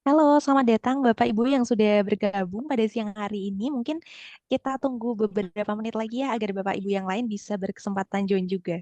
Halo, selamat datang Bapak Ibu yang sudah bergabung pada siang hari ini. Mungkin kita tunggu beberapa menit lagi ya agar Bapak Ibu yang lain bisa berkesempatan join juga.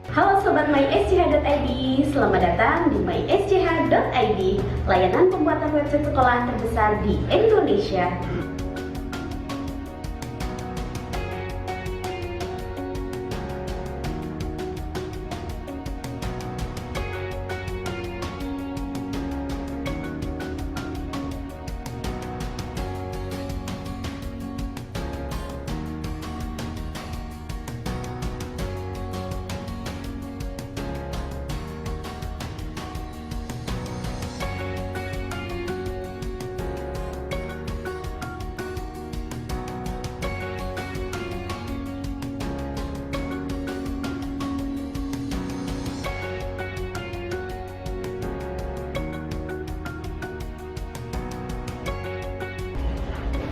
Halo Sobat MySCH.id, selamat datang di MySCH.id, layanan pembuatan website sekolah terbesar di Indonesia.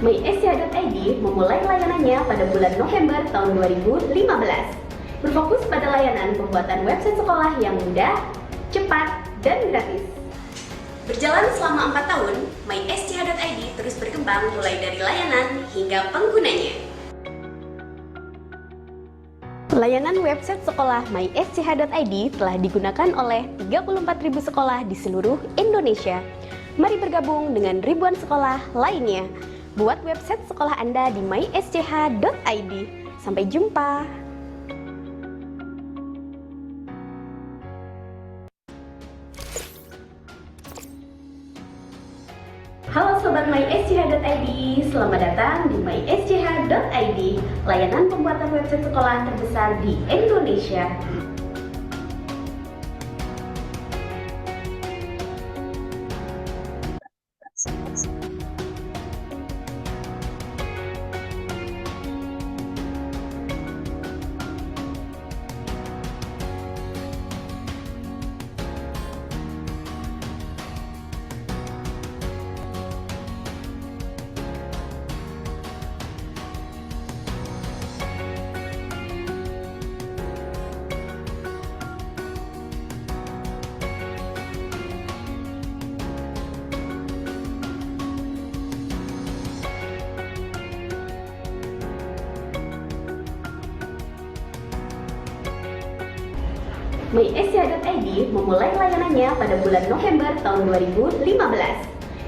MySCH.id memulai layanannya pada bulan November tahun 2015. Berfokus pada layanan pembuatan website sekolah yang mudah, cepat, dan gratis. Berjalan selama 4 tahun, MySCH.id terus berkembang mulai dari layanan hingga penggunanya. Layanan website sekolah MySCH.id telah digunakan oleh 34.000 sekolah di seluruh Indonesia. Mari bergabung dengan ribuan sekolah lainnya. Buat website sekolah Anda di mySCH.id. Sampai jumpa! Halo Sobat MySCH.id, selamat datang di MySCH.id, layanan pembuatan website sekolah terbesar di Indonesia. MySCH.id memulai layanannya pada bulan November tahun 2015.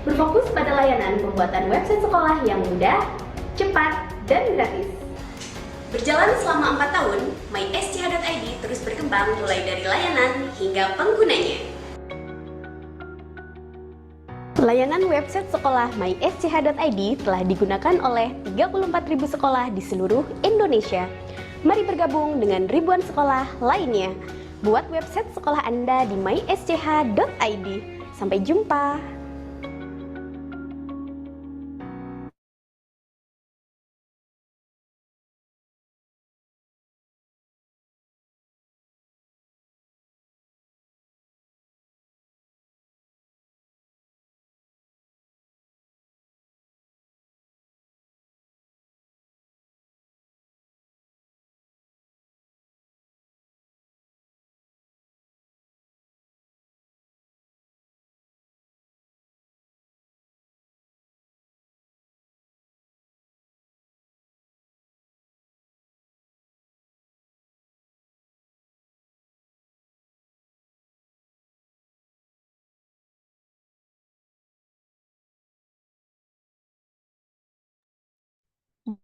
Berfokus pada layanan pembuatan website sekolah yang mudah, cepat, dan gratis. Berjalan selama 4 tahun, MySCH.id terus berkembang mulai dari layanan hingga penggunanya. Layanan website sekolah MySCH.id telah digunakan oleh 34.000 sekolah di seluruh Indonesia. Mari bergabung dengan ribuan sekolah lainnya. Buat website sekolah Anda di mySCH.id. Sampai jumpa!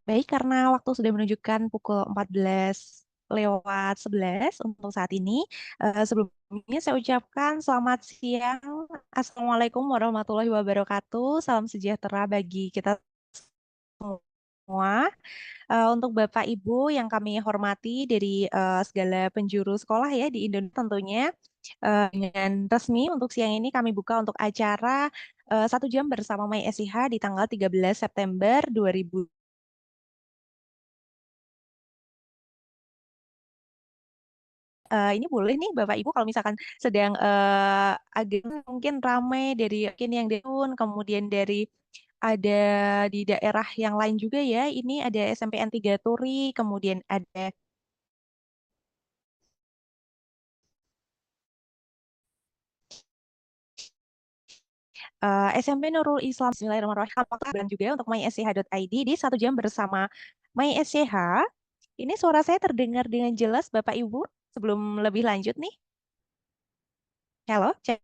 Baik, karena waktu sudah menunjukkan pukul 14:11 untuk saat ini, sebelumnya saya ucapkan selamat siang. Assalamualaikum warahmatullahi wabarakatuh. Salam sejahtera bagi kita semua. Untuk Bapak Ibu yang kami hormati dari segala penjuru sekolah ya di Indonesia tentunya, dengan resmi untuk siang ini kami buka untuk acara 1 jam bersama MySCH di tanggal 13 September 2000. Ini boleh nih Bapak Ibu kalau misalkan sedang agak mungkin ramai dari mungkin yang dari kemudian dari ada di daerah yang lain juga ya. Ini ada SMPN 3 Turi, kemudian ada SMP Nurul Islam. Bismillahirrahmanirrahim. Apakah dan juga untuk mySCH.id di 1 jam bersama MySCH. Ini suara saya terdengar dengan jelas Bapak Ibu sebelum lebih lanjut nih. Halo, cek.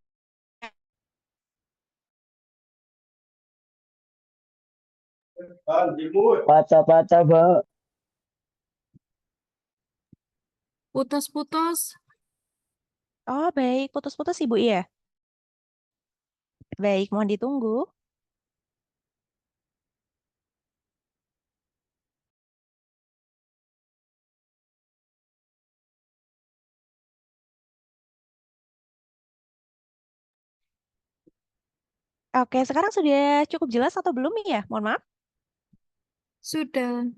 Paca-paca, Mbak. Putus-putus. Oh, baik. Putus-putus Ibu ya. Baik, mohon ditunggu. Oke, sekarang sudah cukup jelas atau belum ya? Mohon maaf. Sudah.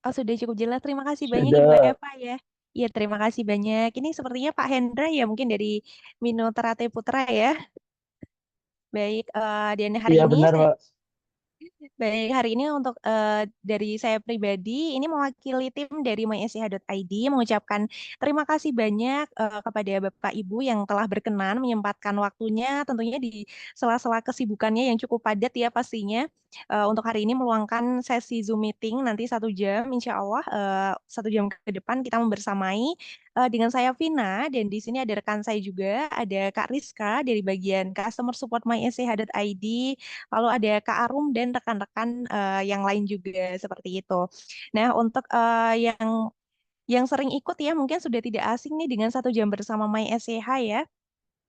Oh, sudah cukup jelas. Terima kasih banyak Ibu Sudah. Eva ya. Iya, terima kasih banyak. Ini sepertinya Pak Hendra ya, mungkin dari Minoterate Putra ya. Baik, dan hari Iya ini benar, Mbak. Baik, hari ini untuk dari saya pribadi, ini mewakili tim dari mySCH.id mengucapkan terima kasih banyak kepada Bapak Ibu yang telah berkenan menyempatkan waktunya, tentunya di sela-sela kesibukannya yang cukup padat ya pastinya. Untuk hari ini meluangkan sesi Zoom meeting nanti 1 jam, insya Allah 1 jam ke depan kita membersamai dengan saya Vina dan di sini ada rekan saya juga, ada Kak Rizka dari bagian Customer Support mySCH.id. Lalu ada Kak Arum dan rekan-rekan yang lain juga seperti itu. Nah, untuk yang sering ikut ya mungkin sudah tidak asing nih dengan 1 jam bersama My SCH ya.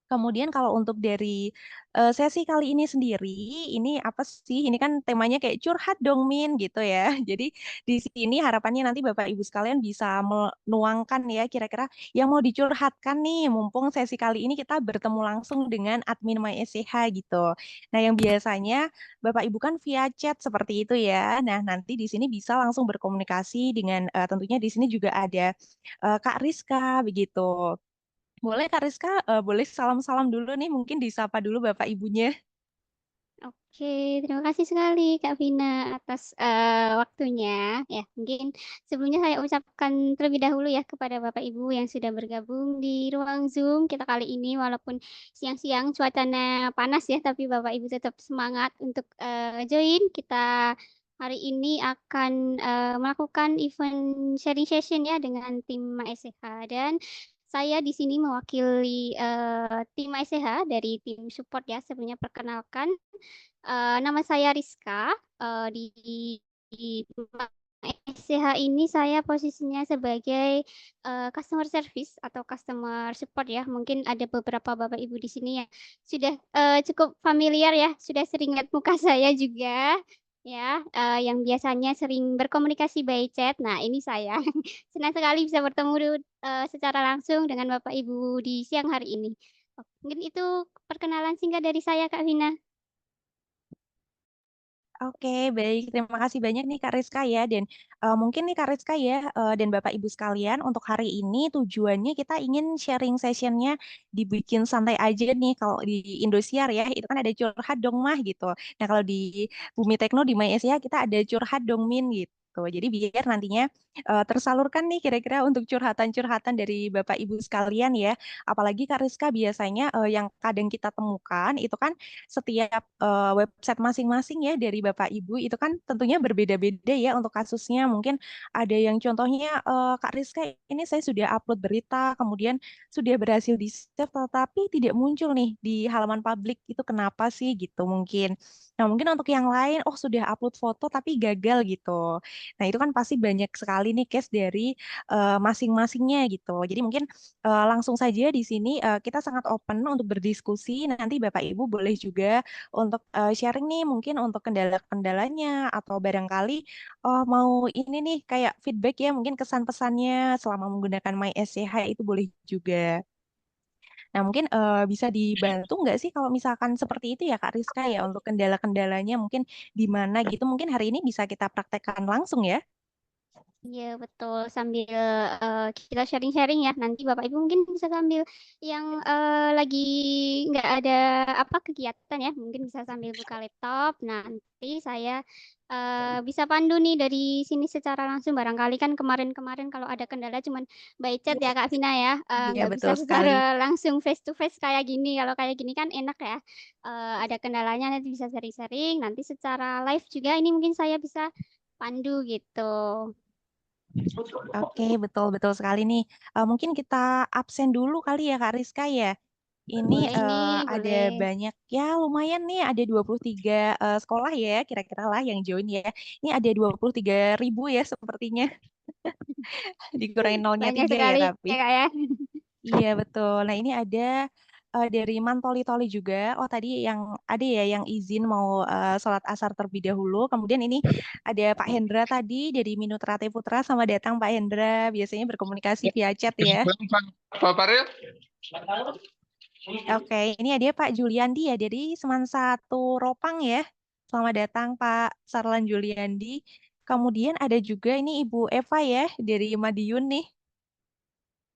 Kemudian kalau untuk dari sesi kali ini sendiri, ini apa sih? Ini kan temanya kayak curhat dong Min gitu ya. Jadi di sini harapannya nanti Bapak Ibu sekalian bisa menuangkan ya kira-kira yang mau dicurhatkan nih. Mumpung sesi kali ini kita bertemu langsung dengan admin MySCH gitu. Nah yang biasanya Bapak Ibu kan via chat seperti itu ya. Nah nanti di sini bisa langsung berkomunikasi dengan tentunya di sini juga ada Kak Rizka begitu. Boleh Kak Rizka, boleh salam-salam dulu nih, mungkin disapa dulu Bapak Ibunya. Oke, terima kasih sekali Kak Vina atas waktunya. Ya, mungkin sebelumnya saya ucapkan terlebih dahulu ya kepada Bapak Ibu yang sudah bergabung di ruang Zoom kita kali ini, walaupun siang-siang cuacanya panas ya, tapi Bapak Ibu tetap semangat untuk join. Kita hari ini akan melakukan event sharing session ya dengan tim MAESH dan saya di sini mewakili tim MAESH dari tim support ya. Sebelumnya perkenalkan. Nama saya Rizka. Di SCH ini saya posisinya sebagai customer service atau customer support ya. Mungkin ada beberapa Bapak Ibu di sini yang sudah cukup familiar ya, sudah sering lihat muka saya juga ya, yang biasanya sering berkomunikasi by chat. Nah, ini saya. Senang sekali bisa bertemu secara langsung dengan Bapak Ibu di siang hari ini. Mungkin itu perkenalan singkat dari saya, Kak Vina. Oke, baik. Terima kasih banyak nih Kak Rizka ya. Dan mungkin nih Kak Rizka ya dan Bapak Ibu sekalian untuk hari ini tujuannya kita ingin sharing sessionnya dibikin santai aja nih. Kalau di Indosiar ya itu kan ada curhat dong mah gitu. Nah kalau di Bumi Tekno di MySia kita ada curhat dong Min gitu. Jadi biar nantinya tersalurkan nih kira-kira untuk curhatan-curhatan dari Bapak Ibu sekalian ya. Apalagi Kak Rizka biasanya yang kadang kita temukan itu kan setiap website masing-masing ya dari Bapak Ibu itu kan tentunya berbeda-beda ya untuk kasusnya. Mungkin ada yang contohnya Kak Rizka ini saya sudah upload berita, kemudian sudah berhasil di save tetapi tidak muncul nih di halaman publik. Itu kenapa sih gitu mungkin. Nah, mungkin untuk yang lain oh sudah upload foto tapi gagal gitu. Nah, itu kan pasti banyak sekali nih case dari masing-masingnya gitu. Jadi mungkin langsung saja di sini kita sangat open untuk berdiskusi. Nanti Bapak Ibu boleh juga untuk sharing nih mungkin untuk kendala-kendalanya atau barangkali mau ini nih kayak feedback ya mungkin kesan-pesannya selama menggunakan MySCH itu boleh juga. Nah mungkin bisa dibantu nggak sih kalau misalkan seperti itu ya Kak Rizka ya untuk kendala-kendalanya mungkin di mana gitu mungkin hari ini bisa kita praktekkan langsung ya. Iya betul sambil kita sharing-sharing ya nanti Bapak Ibu mungkin bisa sambil yang lagi nggak ada apa kegiatan ya mungkin bisa sambil buka laptop nanti saya bisa pandu nih dari sini secara langsung barangkali kan kemarin-kemarin kalau ada kendala cuman by chat ya Kak Vina ya Iya nggak bisa betul sekali. secara langsung face to face kayak gini kalau kayak gini kan enak ya. Ada kendalanya nanti bisa sharing-sharing nanti secara live juga ini mungkin saya bisa pandu gitu. Oke, betul-betul sekali nih. Mungkin kita absen dulu kali ya Kak Rizka ya. Ini Boleh nih, ada boleh. banyak, ya lumayan nih, ada 23 sekolah ya, kira-kira lah yang join ya. Ini ada 23.000 ya sepertinya, dikurangin nolnya Banyak 3 ya sekali tapi. ya Kak ya. Iya betul. Nah ini ada dari Mantoli-Toli juga. Oh tadi yang ada ya yang izin mau sholat asar terlebih dahulu. Kemudian ini ada Pak Hendra tadi dari Minutrate Putra. Sama datang Pak Hendra. Biasanya berkomunikasi via chat ya. Pak Faril? Oke, ini ada Pak Juliandi ya dari Seman Satu Ropang ya. Selamat datang Pak Sarlan Juliandi. Kemudian ada juga ini Ibu Eva ya dari Madiun nih.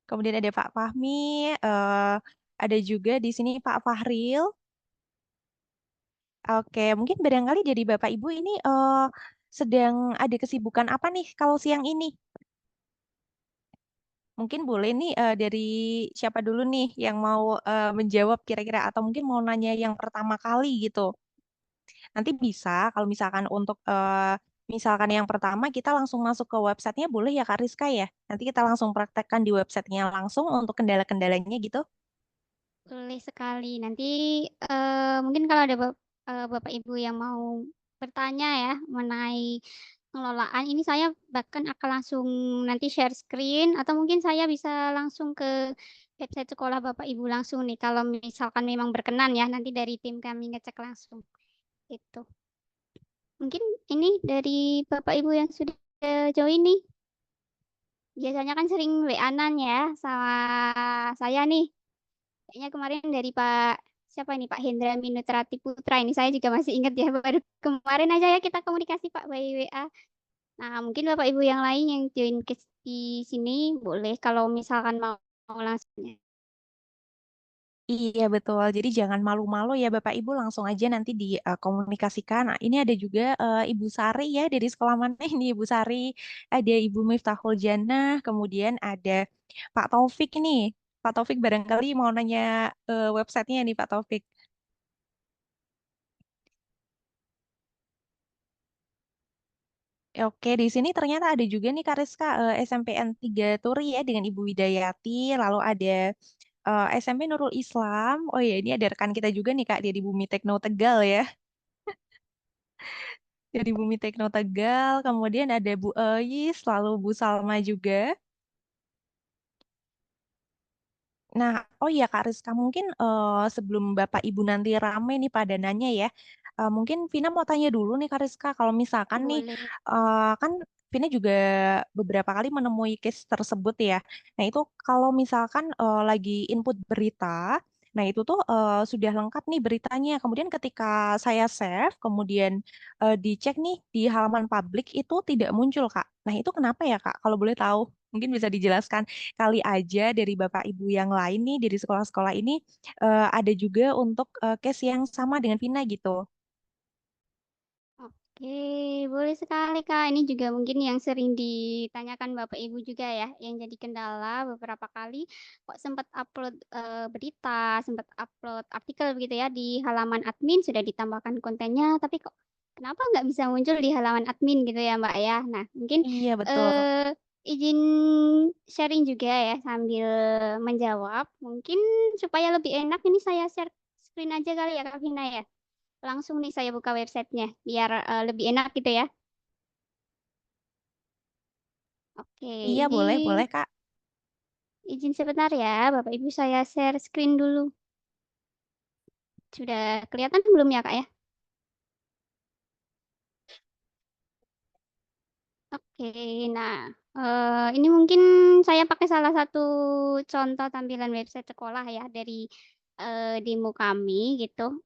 Kemudian ada Pak Fahmi, ada juga di sini Pak Fahril. Oke, mungkin barangkali dari Bapak Ibu ini sedang ada kesibukan apa nih kalau siang ini? Mungkin boleh nih dari siapa dulu nih yang mau menjawab kira-kira atau mungkin mau nanya yang pertama kali gitu. Nanti bisa kalau misalkan untuk misalkan yang pertama kita langsung masuk ke websitenya boleh ya Kak Rizka ya? Nanti kita langsung praktekkan di websitenya langsung untuk kendala-kendalanya gitu. Boleh sekali. Nanti mungkin kalau ada Bapak Ibu yang mau bertanya ya mengenai pengelolaan ini, saya bahkan akan langsung nanti share screen atau mungkin saya bisa langsung ke website sekolah Bapak Ibu langsung nih kalau misalkan memang berkenan ya nanti dari tim kami ngecek langsung itu. Mungkin ini dari Bapak Ibu yang sudah join nih. Biasanya kan sering WA-an ya sama saya nih. Kayaknya kemarin dari Pak siapa ini Pak Hendra Minutrati Putra ini saya juga masih ingat ya baru kemarin aja ya kita komunikasi Pak by WA. Nah, mungkin Bapak Ibu yang lain yang join ke di sini boleh kalau misalkan mau langsung. Iya betul. Jadi jangan malu-malu ya Bapak Ibu langsung aja nanti dikomunikasikan. Nah, ini ada juga Ibu Sari ya dari sekolah mana ini Ibu Sari, ada Ibu Miftahul Jannah, kemudian ada Pak Taufik ini. Pak Taufik barangkali mau nanya websitenya nih Pak Taufik. Oke, di sini ternyata ada juga nih Kariska SMPN 3 Turi ya dengan Ibu Widayati, lalu ada SMP Nurul Islam. Oh ya, ini ada rekan kita juga nih Kak, dia di Bumi Tekno Tegal ya. Dari Bumi Tekno Tegal, kemudian ada Bu Eis, lalu Bu Salma juga. Nah, oh iya Kak Rizka, mungkin sebelum Bapak Ibu nanti rame nih pada nanya ya, mungkin Vina mau tanya dulu nih Kak Rizka, kalau misalkan nih, Boleh. kan Vina juga beberapa kali menemui case tersebut ya. Nah itu kalau misalkan lagi input berita, nah itu tuh sudah lengkap nih beritanya. Kemudian ketika saya save, kemudian dicek nih di halaman publik itu tidak muncul Kak. Nah itu kenapa ya Kak? Kalau boleh tahu, mungkin bisa dijelaskan kali aja dari Bapak Ibu yang lain nih dari sekolah-sekolah ini ada juga untuk case yang sama dengan Vina gitu. Oke, boleh sekali Kak. Ini juga mungkin yang sering ditanyakan Bapak Ibu juga ya, yang jadi kendala beberapa kali kok sempat upload berita, sempat upload artikel begitu ya di halaman admin sudah ditambahkan kontennya, tapi kok kenapa nggak bisa muncul di halaman admin gitu ya Mbak ya. Nah, mungkin Iya betul. izin sharing juga ya sambil menjawab. Mungkin supaya lebih enak ini saya share screen aja kali ya Kak Vina ya. Langsung nih saya buka websitenya biar lebih enak gitu ya. Oke, Iya ini boleh boleh Kak. izin sebentar ya, Bapak Ibu saya share screen dulu. Sudah kelihatan belum ya Kak ya? Oke, nah ini mungkin saya pakai salah satu contoh tampilan website sekolah ya dari demo kami gitu.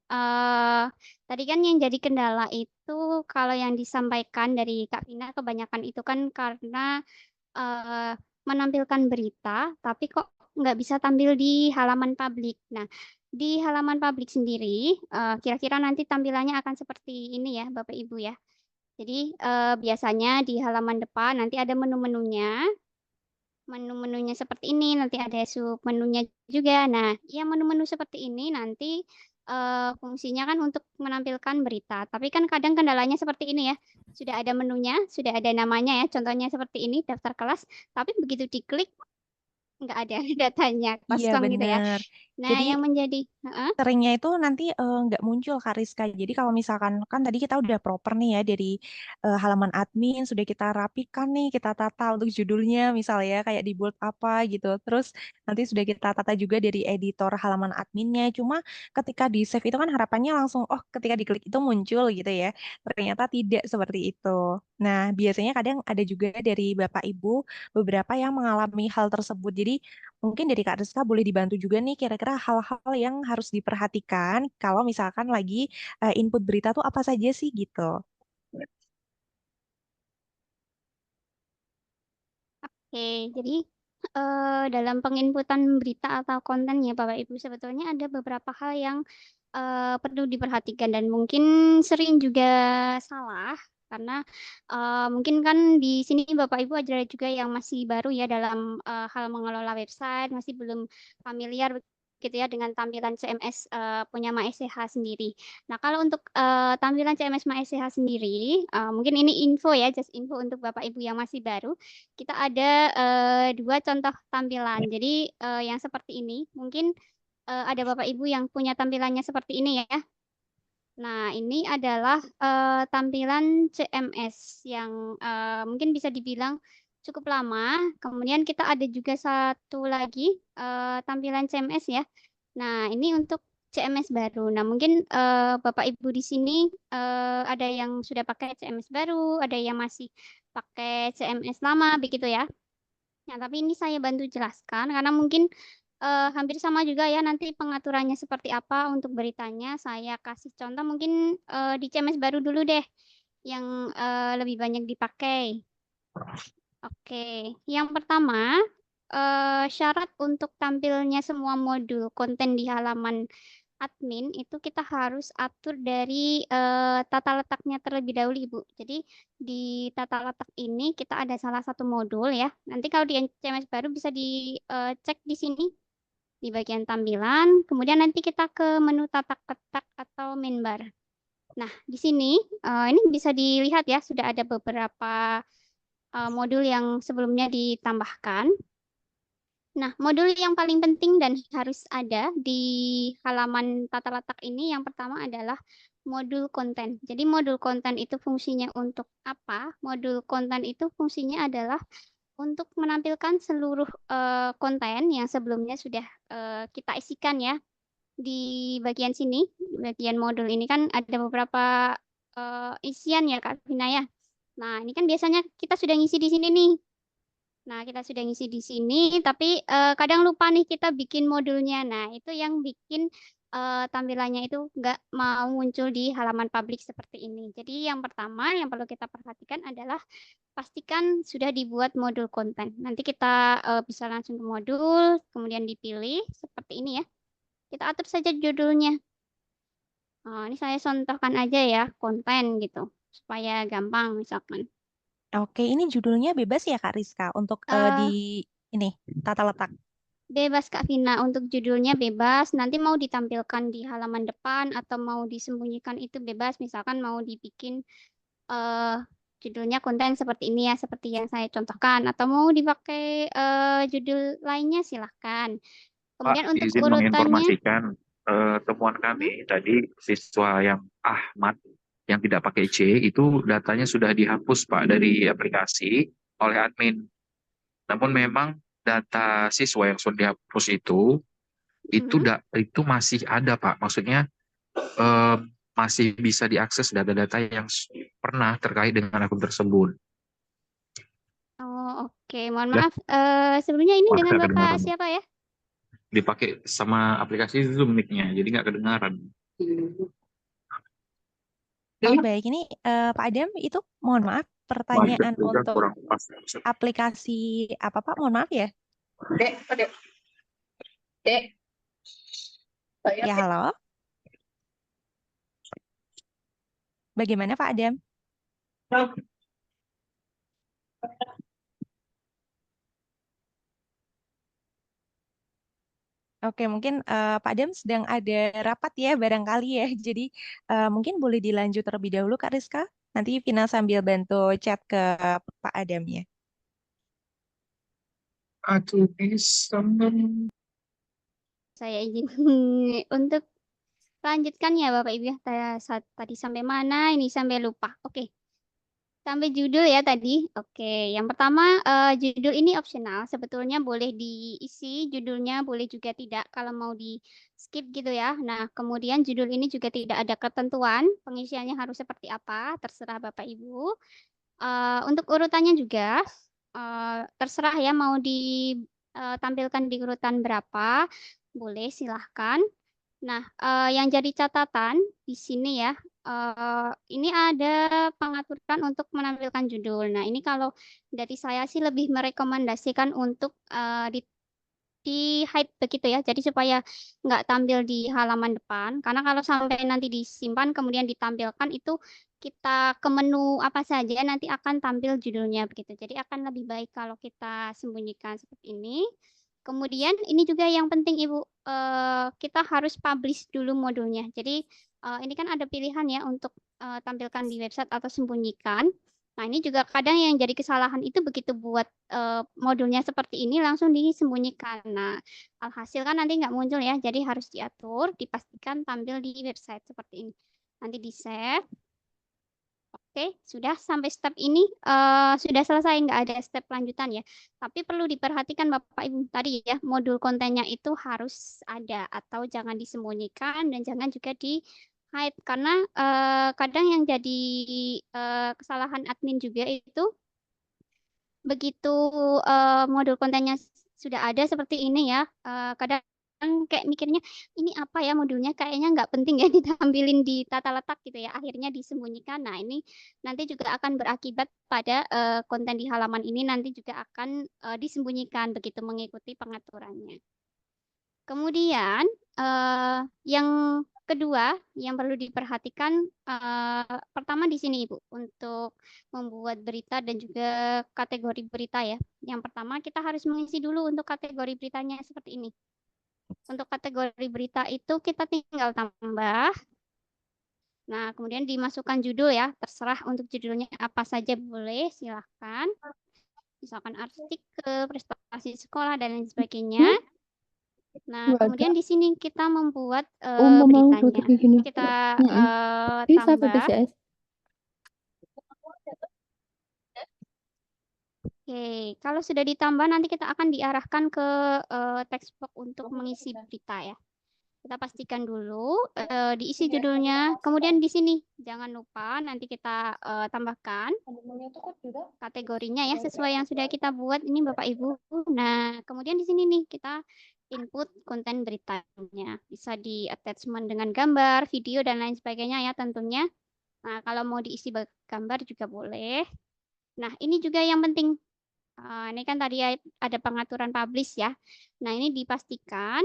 Tadi kan yang jadi kendala itu kalau yang disampaikan dari Kak Vina kebanyakan itu kan karena eh, menampilkan berita, tapi kok nggak bisa tampil di halaman publik. Nah, di halaman publik sendiri, kira-kira nanti tampilannya akan seperti ini ya, Bapak Ibu ya. Jadi biasanya di halaman depan nanti ada menu-menunya, menu-menunya seperti ini, nanti ada sub menunya juga. Nah, yang menu-menu seperti ini nanti fungsinya kan untuk menampilkan berita. Tapi kan kadang kendalanya seperti ini ya. Sudah ada menunya, sudah ada namanya ya. Contohnya seperti ini, daftar kelas. Tapi begitu diklik, nggak ada datanya, Iya kosong gitu ya. bener. Nah, Jadi yang menjadi, heeh, seringnya itu nanti nggak muncul Kak Rizka. Jadi kalau misalkan kan tadi kita udah proper nih ya dari halaman admin sudah kita rapikan nih, kita tata untuk judulnya misalnya kayak di bold apa gitu. Terus nanti sudah kita tata juga dari editor halaman adminnya. Cuma ketika di save itu kan harapannya langsung oh ketika diklik itu muncul gitu ya. Ternyata tidak seperti itu. Nah, biasanya kadang ada juga dari Bapak Ibu beberapa yang mengalami hal tersebut. Jadi mungkin dari Kak Rizka boleh dibantu juga nih kira-kira hal-hal yang harus diperhatikan kalau misalkan lagi input berita tuh apa saja sih gitu. oke, jadi dalam penginputan berita atau konten ya Bapak Ibu sebetulnya ada beberapa hal yang perlu diperhatikan dan mungkin sering juga salah karena mungkin kan di sini Bapak Ibu ada juga yang masih baru ya dalam hal mengelola website, masih belum familiar gitu ya dengan tampilan CMS punya MySCH sendiri. Nah, kalau untuk tampilan CMS MySCH sendiri, mungkin ini info ya, just info untuk Bapak Ibu yang masih baru. Kita ada dua contoh tampilan. Jadi yang seperti ini, mungkin ada Bapak Ibu yang punya tampilannya seperti ini ya. Nah, ini adalah tampilan CMS yang mungkin bisa dibilang cukup lama. Kemudian kita ada juga satu lagi tampilan CMS ya. Nah, ini untuk CMS baru. Nah, mungkin Bapak Ibu di sini ada yang sudah pakai CMS baru, ada yang masih pakai CMS lama, begitu ya. Nah, tapi ini saya bantu jelaskan karena mungkin hampir sama juga ya nanti pengaturannya seperti apa untuk beritanya. Saya kasih contoh mungkin di CMS baru dulu deh yang lebih banyak dipakai. Oke, yang pertama syarat untuk tampilnya semua modul konten di halaman admin itu kita harus atur dari tata letaknya terlebih dahulu, Ibu. Jadi di tata letak ini kita ada salah satu modul ya. Nanti kalau di CMS baru bisa dicek di sini di bagian tampilan. Kemudian nanti kita ke menu tata letak atau main bar. Nah, di sini ini bisa dilihat ya sudah ada beberapa modul yang sebelumnya ditambahkan. Nah, modul yang paling penting dan harus ada di halaman tata letak ini yang pertama adalah modul konten. Jadi modul konten itu fungsinya untuk apa? Modul konten itu fungsinya adalah untuk menampilkan seluruh konten yang sebelumnya sudah kita isikan ya di bagian sini, bagian modul ini kan ada beberapa isian ya Kak Vina ya. Nah, ini kan biasanya kita sudah ngisi di sini nih. Nah, kita sudah ngisi di sini, tapi kadang lupa nih kita bikin modulnya. Nah, itu yang bikin tampilannya itu nggak mau muncul di halaman publik seperti ini. Jadi yang pertama yang perlu kita perhatikan adalah pastikan sudah dibuat modul konten. Nanti kita bisa langsung ke modul, kemudian dipilih seperti ini ya. Kita atur saja judulnya. Ini saya contohkan aja ya, konten gitu, supaya gampang misalkan. Oke, ini judulnya bebas ya Kak Rizka untuk di Eh, ini tata letak. Bebas Kak Vina, untuk judulnya bebas. Nanti mau ditampilkan di halaman depan atau mau disembunyikan itu bebas. Misalkan mau dibikin eh judulnya konten seperti ini ya, seperti yang saya contohkan. Atau mau dipakai judul lainnya silahkan. Pak, Kemudian untuk izin urutannya, menginformasikan temuan kami tadi siswa yang Ahmad yang tidak pakai C itu datanya sudah dihapus Pak dari aplikasi oleh admin. Namun memang data siswa yang sudah dihapus itu masih ada Pak. Maksudnya eh, masih bisa diakses data-data yang pernah terkait dengan akun tersebut. oh oke, mohon Ya, maaf. Sebelumnya ini maka dengan Bapak kedengaran. siapa ya? Dipakai sama aplikasi itu mic-nya, jadi nggak kedengaran. Oh, baik, ini Pak Adam itu mohon maaf Budget pertanyaan juga untuk kurang pas. aplikasi apa Pak? Mohon maaf ya. Dek, dek, dek, saya Ya, halo. Bagaimana Pak Adam? Oke, mungkin Pak Adam sedang ada rapat ya barangkali ya. Jadi mungkin boleh dilanjut terlebih dahulu Kak Rizka. Nanti Vina sambil bantu chat ke Pak Adam ya. Aduh, bisa. Saya izin untuk lanjutkan ya Bapak Ibu ya. Tadi sampai mana? Ini sampai lupa. Oke. Sampai judul ya tadi. Oke, yang pertama judul ini opsional. Sebetulnya boleh diisi judulnya, boleh juga tidak kalau mau di skip gitu ya. Nah, kemudian judul ini juga tidak ada ketentuan pengisiannya harus seperti apa, terserah Bapak Ibu. Untuk urutannya juga terserah ya mau ditampilkan di urutan berapa, boleh silahkan. Nah, yang jadi catatan di sini ya, ini ada pengaturan untuk menampilkan judul. Nah, ini kalau dari saya sih lebih merekomendasikan untuk di hide begitu ya. Jadi supaya nggak tampil di halaman depan. Karena kalau sampai nanti disimpan kemudian ditampilkan itu kita ke menu apa saja nanti akan tampil judulnya begitu. Jadi akan lebih baik kalau kita sembunyikan seperti ini. Kemudian ini juga yang penting Ibu, kita harus publish dulu modulnya. Jadi ini kan ada pilihan ya untuk tampilkan di website atau sembunyikan. Nah, ini juga kadang yang jadi kesalahan itu begitu buat modulnya seperti ini langsung disembunyikan. Nah, alhasil kan nanti nggak muncul ya, jadi harus diatur, dipastikan tampil di website seperti ini. Nanti di-save. Oke, sudah sampai step ini sudah selesai, nggak ada step lanjutan ya. Tapi perlu diperhatikan Bapak Ibu tadi ya, modul kontennya itu harus ada atau jangan disembunyikan dan jangan juga di hide karena kadang yang jadi kesalahan admin juga itu begitu modul kontennya sudah ada seperti ini ya, kadang kayak mikirnya ini apa ya modulnya kayaknya nggak penting ya ditampilin di tata letak gitu ya, akhirnya disembunyikan. Nah ini nanti juga akan berakibat pada konten di halaman ini nanti juga akan disembunyikan begitu mengikuti pengaturannya. Kemudian yang kedua yang perlu diperhatikan pertama di sini Ibu untuk membuat berita dan juga kategori berita ya. Yang pertama kita harus mengisi dulu untuk kategori beritanya seperti ini. Untuk kategori berita itu kita tinggal tambah. Nah, kemudian dimasukkan judul ya, terserah untuk judulnya apa saja boleh, silahkan. Misalkan artikel, prestasi sekolah, dan lain sebagainya. Nah, kemudian di sini kita membuat beritanya. Kita tambah. Oke, kalau sudah ditambah nanti kita akan diarahkan ke text box untuk mengisi berita ya. Kita pastikan dulu diisi judulnya. Kemudian di sini jangan lupa nanti kita tambahkan kategorinya ya sesuai yang sudah kita buat ini Bapak Ibu. Nah, kemudian di sini nih kita input konten beritanya. Bisa di attachment dengan gambar, video dan lain sebagainya ya tentunya. Nah, kalau mau diisi gambar juga boleh. Nah, ini juga yang penting. Ini kan tadi ada pengaturan publish ya. Nah, ini dipastikan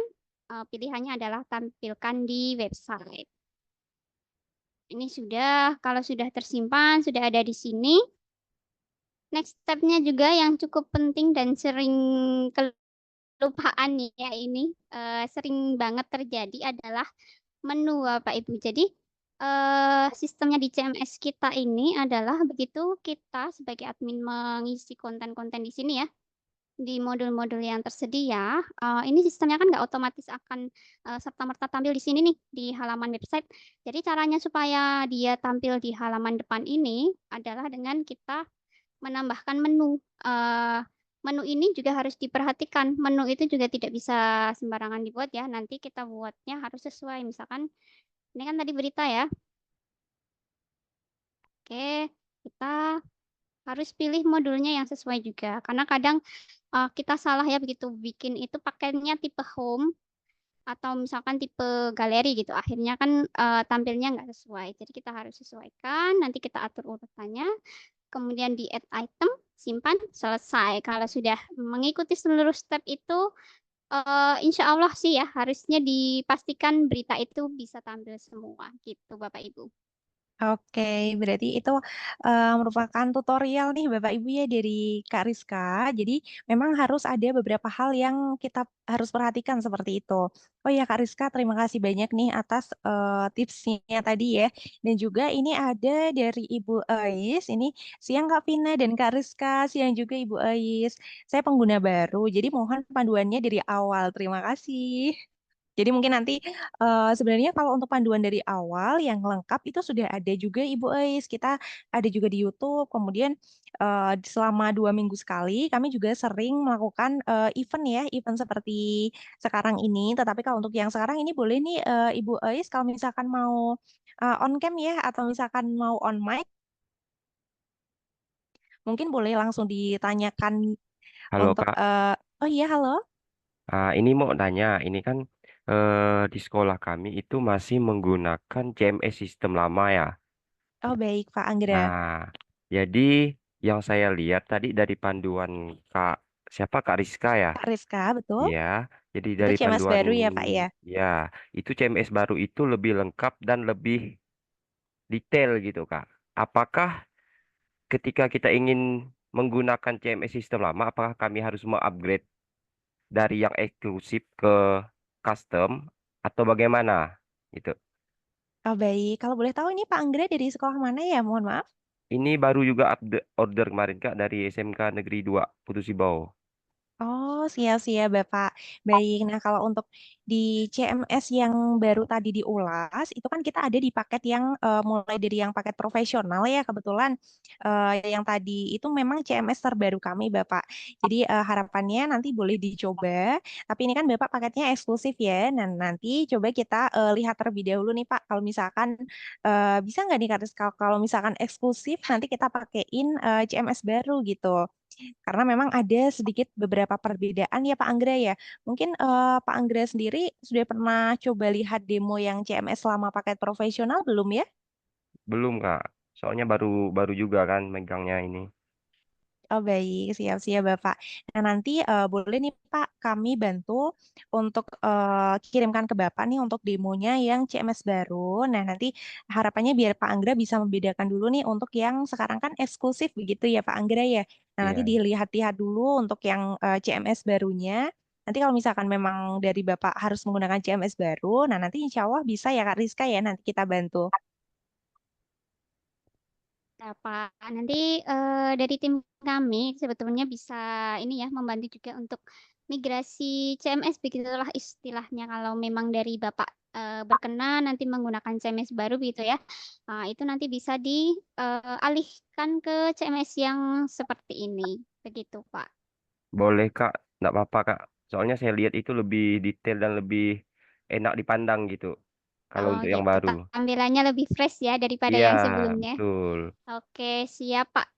pilihannya adalah tampilkan di website. Ini sudah, kalau sudah tersimpan, sudah ada di sini. Next step-nya juga yang cukup penting dan sering kelupaan nih ya ini, sering banget terjadi adalah menu Bapak Ibu. Jadi sistemnya di CMS kita ini adalah begitu kita sebagai admin mengisi konten-konten di sini ya, di modul-modul yang tersedia, ini sistemnya kan nggak otomatis akan serta-merta tampil di sini nih, di halaman website. Jadi caranya supaya dia tampil di halaman depan ini adalah dengan kita menambahkan menu. Menu ini juga harus diperhatikan. Menu itu juga tidak bisa sembarangan dibuat ya. Nanti kita buatnya harus sesuai. Misalkan ini kan tadi berita ya. Oke, kita harus pilih modulnya yang sesuai juga. Karena kadang kita salah ya begitu bikin itu pakainya tipe home atau misalkan tipe galeri gitu. Akhirnya kan tampilnya nggak sesuai. Jadi kita harus sesuaikan. Nanti kita atur urutannya. Kemudian di add item, simpan, selesai. Kalau sudah mengikuti seluruh step itu, insya Allah sih ya harusnya dipastikan berita itu bisa tampil semua gitu Bapak Ibu. Oke, berarti itu merupakan tutorial nih Bapak Ibu ya dari Kak Rizka. Jadi memang harus ada beberapa hal yang kita harus perhatikan seperti itu. Oh ya Kak Rizka, terima kasih banyak nih atas tipsnya tadi ya. Dan juga ini ada dari Ibu Ais. Ini siang Kak Vina dan Kak Rizka, siang juga Ibu Ais. Saya pengguna baru, jadi mohon panduannya dari awal. Terima kasih. Jadi mungkin nanti sebenarnya kalau untuk panduan dari awal yang lengkap itu sudah ada juga Ibu Ais. Kita ada juga di YouTube. Kemudian selama 2 minggu sekali kami juga sering melakukan event ya, event seperti sekarang ini. Tetapi kalau untuk yang sekarang ini boleh nih Ibu Ais kalau misalkan mau on cam ya atau misalkan mau on mic, mungkin boleh langsung ditanyakan Halo untuk Kak, oh iya halo. ini mau tanya, ini kan di sekolah kami itu masih menggunakan CMS sistem lama ya. Oh baik Pak Anggra. Nah, jadi yang saya lihat tadi dari panduan Kak siapa Kak Rizka ya? Kak Rizka, betul? Iya, jadi Itu dari CMS panduan baru ya, Pak ya? ya itu CMS baru itu lebih lengkap dan lebih detail gitu Kak. Apakah ketika kita ingin menggunakan CMS sistem lama, apakah kami harus mengupgrade dari yang eksklusif ke custom atau bagaimana? Gitu. Oh, baik. Kalau boleh tahu ini Pak Anggra dari sekolah mana ya? Mohon maaf. Ini baru juga order kemarin Kak dari SMK Negeri 2 Putus Ibau. Oh, siap-siap Bapak. Baik. Nah, kalau untuk di CMS yang baru tadi diulas, itu kan kita ada di paket yang mulai dari yang paket profesional ya, kebetulan yang tadi itu memang CMS terbaru kami, Bapak. Jadi harapannya nanti boleh dicoba, tapi ini kan Bapak paketnya eksklusif ya. Nah, nanti coba kita lihat terlebih dahulu nih, Pak. Kalau misalkan bisa nggak nih, Kak Rizka, kalau misalkan eksklusif, nanti kita pakein CMS baru gitu. Karena memang ada sedikit beberapa perbedaan ya Pak Anggra ya. Mungkin Pak Anggra sendiri sudah pernah coba lihat demo yang CMS selama paket profesional belum ya? Belum Kak. Soalnya baru baru juga kan megangnya ini. Oh baik, siap-siap Bapak. Nah nanti boleh nih Pak, kami bantu untuk kirimkan ke Bapak nih untuk demonya yang CMS baru. Nah nanti harapannya biar Pak Anggra bisa membedakan dulu nih untuk yang sekarang kan eksklusif begitu ya Pak Anggra ya. Nah nanti Iya. dilihat-lihat dulu untuk yang CMS barunya. Nanti kalau misalkan memang dari Bapak harus menggunakan CMS baru, nah nanti insya Allah bisa ya Kak Rizka ya, nanti kita bantu. Nah, Pak, nanti dari tim kami sebetulnya bisa ini ya membantu juga untuk migrasi CMS begitulah istilahnya kalau memang dari Bapak berkenan nanti menggunakan CMS baru gitu ya. Nah, itu nanti bisa dialihkan ke CMS yang seperti ini. Begitu, Pak. Boleh Kak, nggak apa-apa Kak. Soalnya saya lihat itu lebih detail dan lebih enak dipandang gitu. Kalau Oh untuk yang gitu, baru. tampilannya lebih fresh ya daripada Iya, yang sebelumnya. betul. Oke, siap Pak.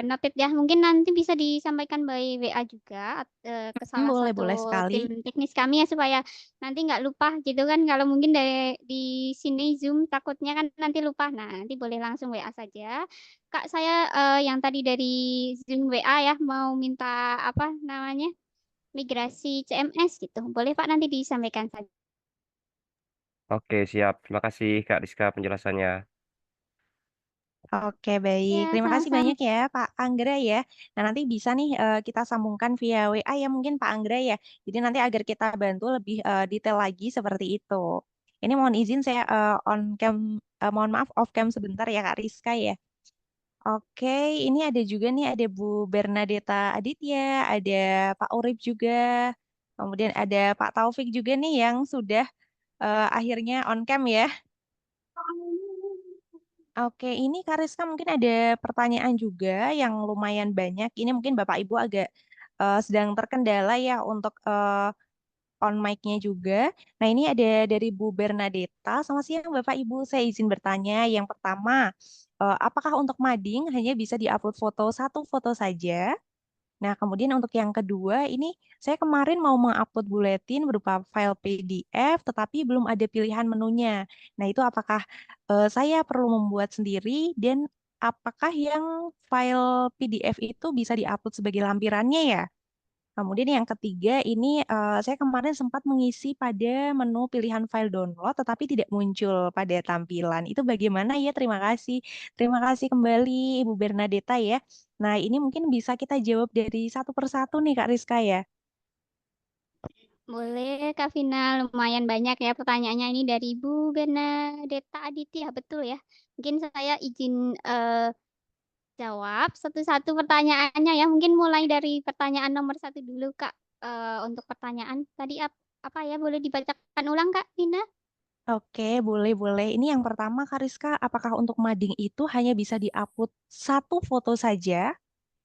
Noted ya. Mungkin nanti bisa disampaikan by WA juga ke salah Boleh, satu boleh sekali. tim teknis kami ya supaya nanti nggak lupa gitu kan. Kalau mungkin di sini Zoom takutnya kan nanti lupa. Nah, nanti boleh langsung WA saja. Kak, saya yang tadi dari Zoom WA ya mau minta apa namanya migrasi CMS gitu. Boleh Pak nanti disampaikan saja. Oke, siap. Terima kasih Kak Rizka penjelasannya. Oke, baik. Ya, Terima kasih sama-sama. banyak ya, Pak Anggra ya. Nah, nanti bisa nih kita sambungkan via WA ya mungkin Pak Anggra ya. Jadi nanti agar kita bantu lebih detail lagi seperti itu. Ini mohon izin saya on cam, mohon maaf off cam sebentar ya Kak Rizka ya. Oke, ini ada juga nih ada Bu Bernadetta Aditya, ada Pak Urip juga, kemudian ada Pak Taufik juga nih yang sudah akhirnya on cam ya. Oke, ini Kariska mungkin ada pertanyaan juga yang lumayan banyak. Ini mungkin Bapak Ibu agak sedang terkendala ya untuk on mic-nya juga. Nah, ini ada dari Bu Bernadetta. Selamat siang Bapak Ibu, saya izin bertanya. Yang pertama, apakah untuk mading hanya bisa diupload foto satu foto saja? Nah, kemudian untuk yang kedua, ini saya kemarin mau mengupload buletin berupa file PDF, tetapi belum ada pilihan menunya. Nah, itu apakah saya perlu membuat sendiri dan apakah yang file PDF itu bisa diupload sebagai lampirannya ya? Kemudian yang ketiga, ini saya kemarin sempat mengisi pada menu pilihan file download, tetapi tidak muncul pada tampilan. Itu bagaimana ya? Terima kasih. Terima kasih kembali Ibu Bernadetta ya. Nah, ini mungkin bisa kita jawab dari satu persatu nih Kak Rizka ya. Boleh Kak Vina, lumayan banyak ya pertanyaannya ini dari Bu Bernadetta Aditya, betul ya? Mungkin saya izin jawab satu-satu pertanyaannya ya. Mungkin mulai dari pertanyaan nomor satu dulu Kak. Untuk pertanyaan tadi apa ya? Boleh dibacakan ulang Kak Vina? Oke, boleh-boleh. Ini yang pertama Kak Rizka, apakah untuk mading itu hanya bisa diupload satu foto saja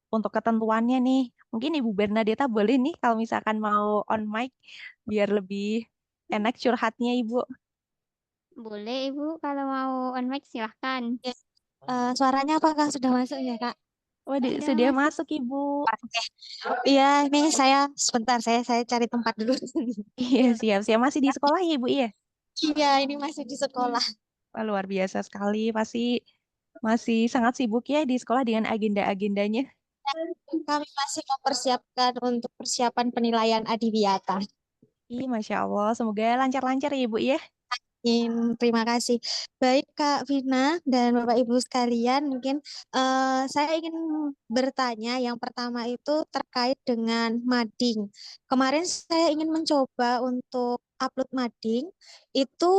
untuk ketentuannya nih? Mungkin Ibu Bernadetta boleh nih kalau misalkan mau on mic biar lebih enak curhatnya Ibu. Boleh Ibu, kalau mau on mic silahkan. Ya, suaranya apakah sudah masuk ya, Kak? Waduh, Sudah sudah masuk. masuk Ibu. Oke. Iya, ini saya sebentar saya cari tempat dulu. Iya, siap-siap. Masih di sekolah ya Ibu ya? Iya, ini masih di sekolah. Wah, luar biasa sekali. Pasti masih sangat sibuk ya di sekolah dengan agenda-agendanya. Kami masih mempersiapkan untuk persiapan penilaian adiwiyata. Ih, Masya Allah. Semoga lancar-lancar ya Ibu ya. Terima kasih. Baik Kak Vina dan Bapak Ibu sekalian, mungkin saya ingin bertanya yang pertama itu terkait dengan mading. Kemarin saya ingin mencoba untuk upload mading, itu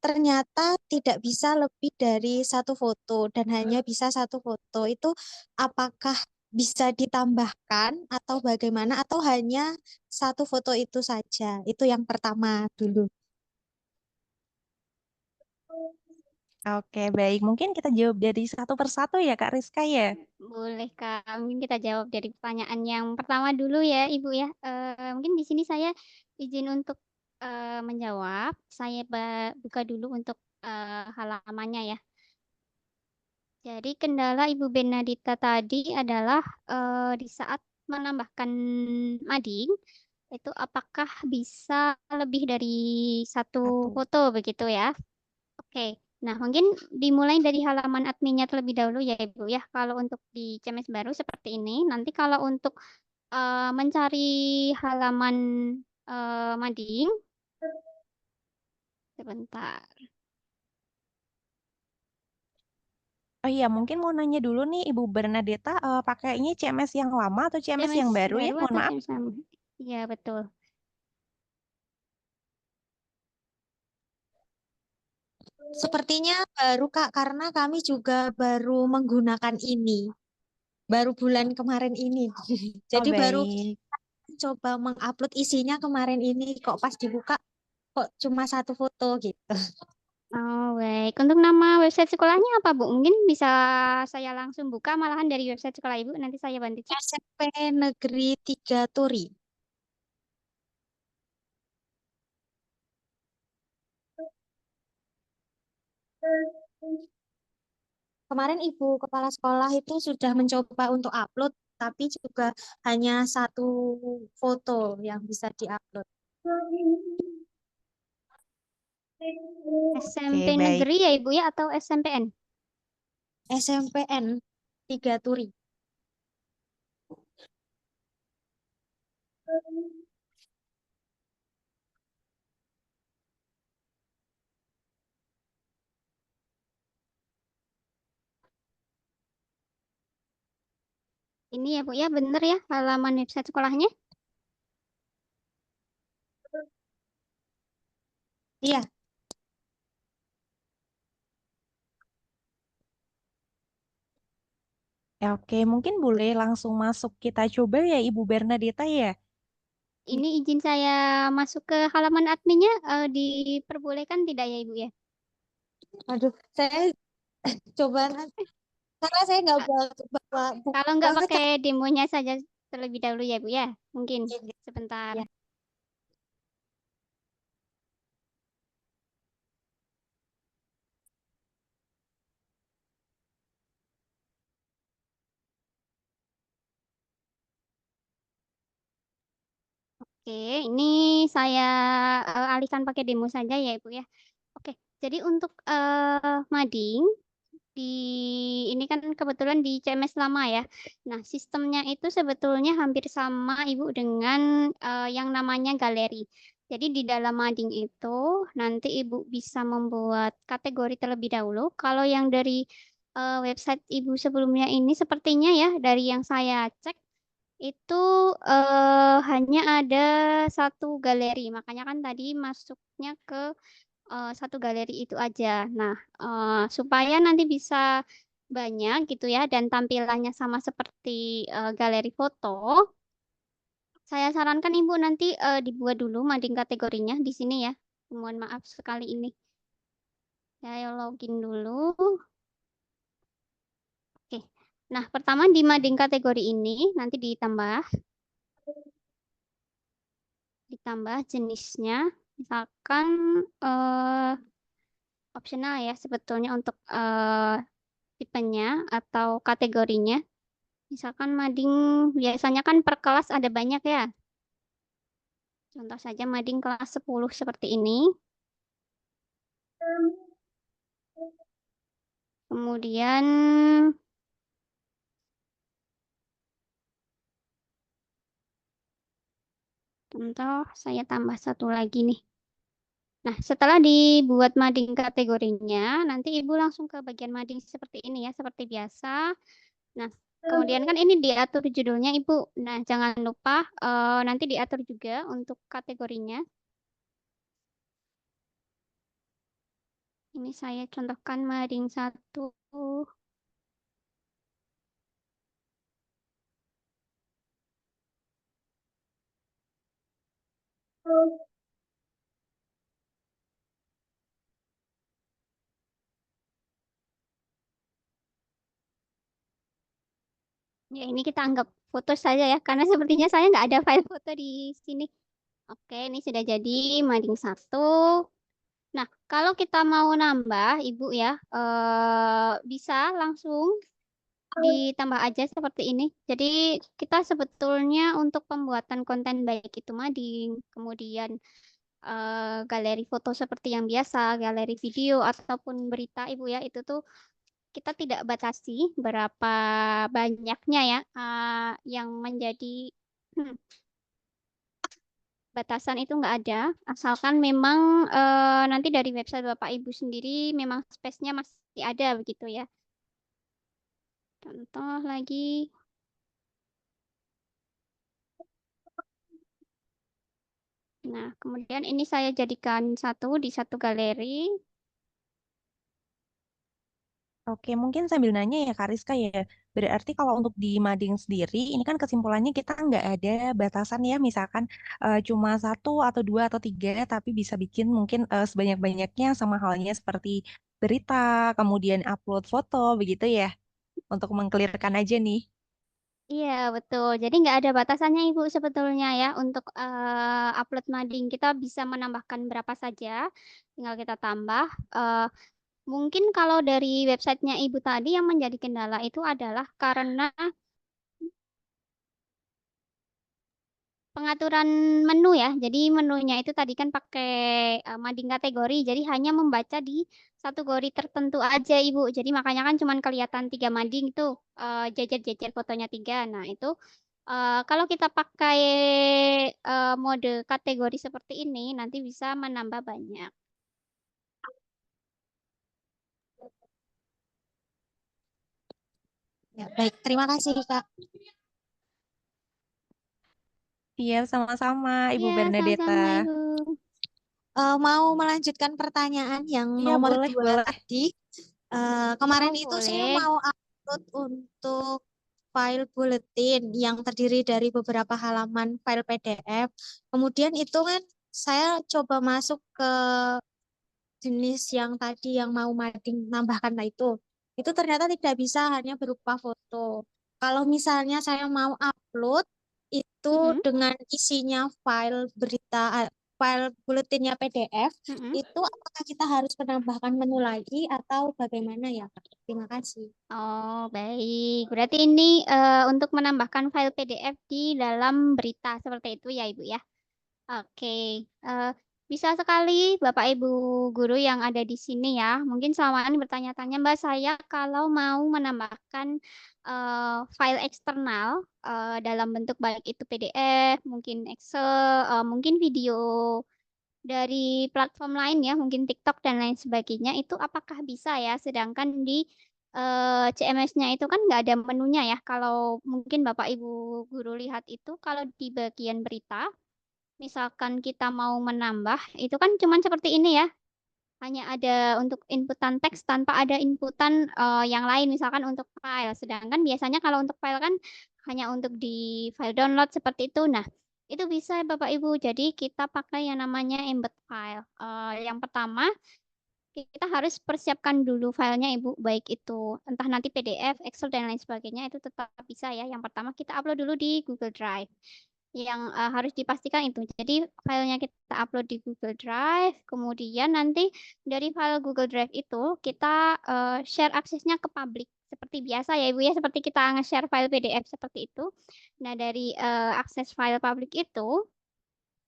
ternyata tidak bisa lebih dari satu foto dan hanya bisa satu foto. Itu apakah bisa ditambahkan atau bagaimana atau hanya satu foto itu saja? Itu yang pertama dulu. Oke, baik. Mungkin kita jawab dari satu persatu ya Kak Rizka ya. Boleh Kak, mungkin kita jawab dari pertanyaan yang pertama dulu ya Ibu ya. Mungkin di sini saya izin untuk menjawab. Saya buka dulu untuk halamannya ya. Jadi kendala Ibu Benadita tadi adalah di saat menambahkan mading, itu apakah bisa lebih dari satu Satu. foto begitu ya? Oke, nah mungkin dimulai dari halaman adminnya terlebih dahulu ya Ibu ya. Kalau untuk di CMS baru seperti ini, nanti kalau untuk mencari halaman mading, sebentar. Oh iya, mungkin mau nanya dulu nih Ibu Bernadetta, pakainya CMS yang lama atau CMS CMS yang baru ya? baru Mohon atau maaf. CMS lama? Iya betul. Sepertinya baru Kak, karena kami juga baru menggunakan ini, baru bulan kemarin ini. Oh Jadi baru baik. coba mengupload isinya kemarin ini, kok pas dibuka kok cuma satu foto gitu. Oh, baik. Untuk nama website sekolahnya apa, Bu? Mungkin bisa saya langsung buka malahan dari website sekolah Ibu, nanti saya bantu cek. SMP Negeri 3 Turi. Kemarin Ibu Kepala Sekolah itu sudah mencoba untuk upload, tapi juga hanya satu foto yang bisa diupload. SMP Oke, baik. negeri ya Ibu ya atau SMPN? SMPN 3 Turi. Ini ya Bu ya, bener ya halaman website sekolahnya. Iya, Ya, oke, mungkin boleh langsung masuk kita coba ya Ibu Bernadetta ya. Ini izin saya masuk ke halaman adminnya, diperbolehkan tidak ya Ibu ya? aduh, saya coba karena saya nggak Ka- bawa buku Kalau nggak banget pakai demonya saja terlebih dahulu ya Bu ya, mungkin Kak. sebentar. Ya. Oke, ini saya alihkan pakai demo saja ya Ibu ya. Oke, jadi untuk mading di ini kan kebetulan di CMS lama ya. Nah, sistemnya itu sebetulnya hampir sama Ibu dengan yang namanya galeri. Jadi di dalam mading itu nanti Ibu bisa membuat kategori terlebih dahulu. Kalau yang dari website Ibu sebelumnya ini sepertinya ya dari yang saya cek itu hanya ada satu galeri. Makanya kan tadi masuknya ke satu galeri itu aja. Nah, supaya nanti bisa banyak gitu ya dan tampilannya sama seperti galeri foto, saya sarankan Ibu nanti dibuat dulu mading kategorinya di sini ya. Mohon maaf sekali ini. Saya login dulu. Oke. Nah, pertama di mading kategori ini nanti ditambah jenisnya. Misalkan eh, opsional ya sebetulnya untuk tipenya atau kategorinya. Misalkan mading biasanya kan per kelas ada banyak ya. Contoh saja mading kelas 10 seperti ini. Kemudian Contoh, saya tambah satu lagi nih. Nah, setelah dibuat mading kategorinya, nanti Ibu langsung ke bagian mading seperti ini ya, seperti biasa. Nah, kemudian kan ini diatur judulnya Ibu. Nah, jangan lupa nanti diatur juga untuk kategorinya. Ini saya contohkan mading 1. Ya, ini kita anggap foto saja ya, karena sepertinya saya nggak ada file foto di sini. Oke, ini sudah jadi mading 1. Nah, kalau kita mau nambah, Ibu ya, bisa langsung ditambah aja seperti ini. Jadi kita sebetulnya untuk pembuatan konten baik itu mading, kemudian galeri foto seperti yang biasa, galeri video ataupun berita Ibu ya, itu tuh kita tidak batasi berapa banyaknya ya yang menjadi batasan itu nggak ada, asalkan memang nanti dari website Bapak Ibu sendiri memang space-nya masih ada begitu ya. Contoh lagi. Nah, kemudian ini saya jadikan di satu galeri. Oke, mungkin sambil nanya ya Kak Rizka ya. Berarti kalau untuk di mading sendiri, ini kan kesimpulannya kita nggak ada batasan ya, misalkan cuma satu atau dua atau tiga, tapi bisa bikin mungkin sebanyak-banyaknya sama halnya seperti berita, kemudian upload foto, begitu ya, untuk mengklirkan aja nih. Iya, betul. Jadi nggak ada batasannya Ibu sebetulnya ya untuk upload mading. Kita bisa menambahkan berapa saja, tinggal kita tambah. Eh, Mungkin kalau dari websitenya Ibu tadi yang menjadi kendala itu adalah karena pengaturan menu ya. Jadi menunya itu tadi kan pakai mading kategori. Jadi hanya membaca di satu kategori tertentu aja Ibu. Jadi makanya kan cuma kelihatan 3 mading itu jejer-jejer fotonya 3. Nah itu kalau kita pakai mode kategori seperti ini nanti bisa menambah banyak. Ya, baik. Terima kasih, Kak. Iya, sama-sama Ibu Iya, Bernadetta. sama-sama Ibu. Mau melanjutkan pertanyaan yang Iya, nomor boleh, 2 boleh. tadi. Kemarin Oh, itu saya boleh. mau upload untuk file bulletin yang terdiri dari beberapa halaman file PDF. Kemudian itu kan saya coba masuk ke jenis yang tadi yang mau mading nambahkan itu. Itu ternyata tidak bisa hanya berupa foto. Kalau misalnya saya mau upload itu Mm-mm, dengan isinya file berita, file buletinnya PDF, mm-mm. itu apakah kita harus menambahkan menu lagi atau bagaimana ya, Kak? Terima kasih. Oh, baik. Berarti ini untuk menambahkan file PDF di dalam berita seperti itu ya, Ibu ya. Oke, eh, bisa sekali Bapak Ibu guru yang ada di sini ya. Mungkin selama ini bertanya-tanya Mbak saya kalau mau menambahkan file eksternal dalam bentuk baik itu PDF, mungkin Excel, mungkin video dari platform lain ya, mungkin TikTok dan lain sebagainya itu apakah bisa ya? Sedangkan di CMS-nya itu kan nggak ada menunya ya. Kalau mungkin Bapak Ibu guru lihat itu kalau di bagian berita misalkan kita mau menambah, itu kan cuman seperti ini ya. Hanya ada untuk inputan teks tanpa ada inputan yang lain, misalkan untuk file. Sedangkan biasanya kalau untuk file kan hanya untuk di file download seperti itu. Nah, itu bisa Bapak Ibu. Jadi kita pakai yang namanya embed file. Yang pertama, kita harus persiapkan dulu filenya Ibu, baik itu entah nanti PDF, Excel, dan lain sebagainya, itu tetap bisa ya. Yang pertama kita upload dulu di Google Drive yang harus dipastikan itu. Jadi filenya kita upload di Google Drive, kemudian nanti dari file Google Drive itu kita share aksesnya ke publik seperti biasa ya Ibu ya, seperti kita nge-share file PDF seperti itu. Nah, dari akses file publik itu,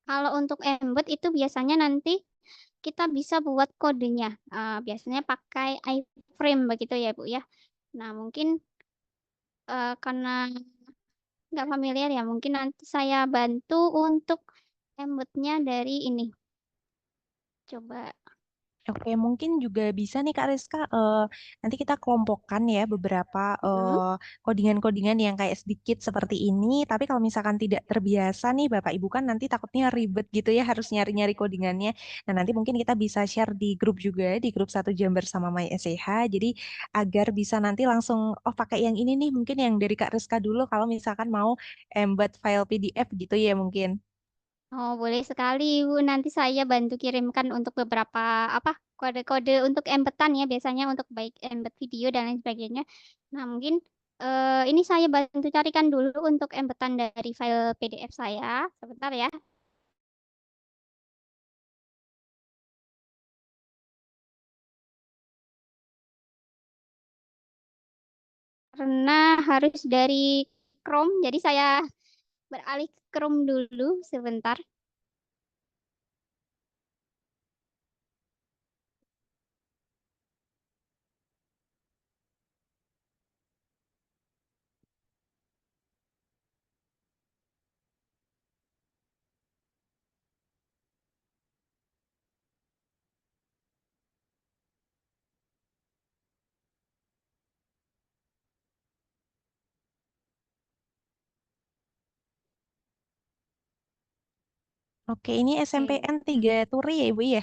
kalau untuk embed itu biasanya nanti kita bisa buat kodenya. Biasanya pakai iframe begitu ya Bu ya. Nah, mungkin karena nggak familiar ya, mungkin nanti saya bantu untuk embednya dari ini. Coba. Oke, mungkin juga bisa nih Kak Rizka, nanti kita kelompokkan ya beberapa Hmm. codingan-codingan yang kayak sedikit seperti ini. Tapi kalau misalkan tidak terbiasa nih Bapak Ibu kan nanti takutnya ribet gitu ya harus nyari-nyari codingannya. Nah nanti mungkin kita bisa share di grup juga, di grup 1 jam bersama My SEH. Jadi agar bisa nanti langsung, oh pakai yang ini nih, mungkin yang dari Kak Rizka dulu kalau misalkan mau embed file PDF gitu ya mungkin. Oh, boleh sekali, Bu. Nanti saya bantu kirimkan untuk beberapa apa kode-kode untuk embetan ya, biasanya untuk baik embed video dan lain sebagainya. Nah, mungkin ini saya bantu carikan dulu untuk embetan dari file PDF saya. Sebentar ya. Karena harus dari Chrome, jadi saya beralih ke Chrome dulu sebentar. Oke, ini Oke. SMPN 3 Turi ya Ibu ya?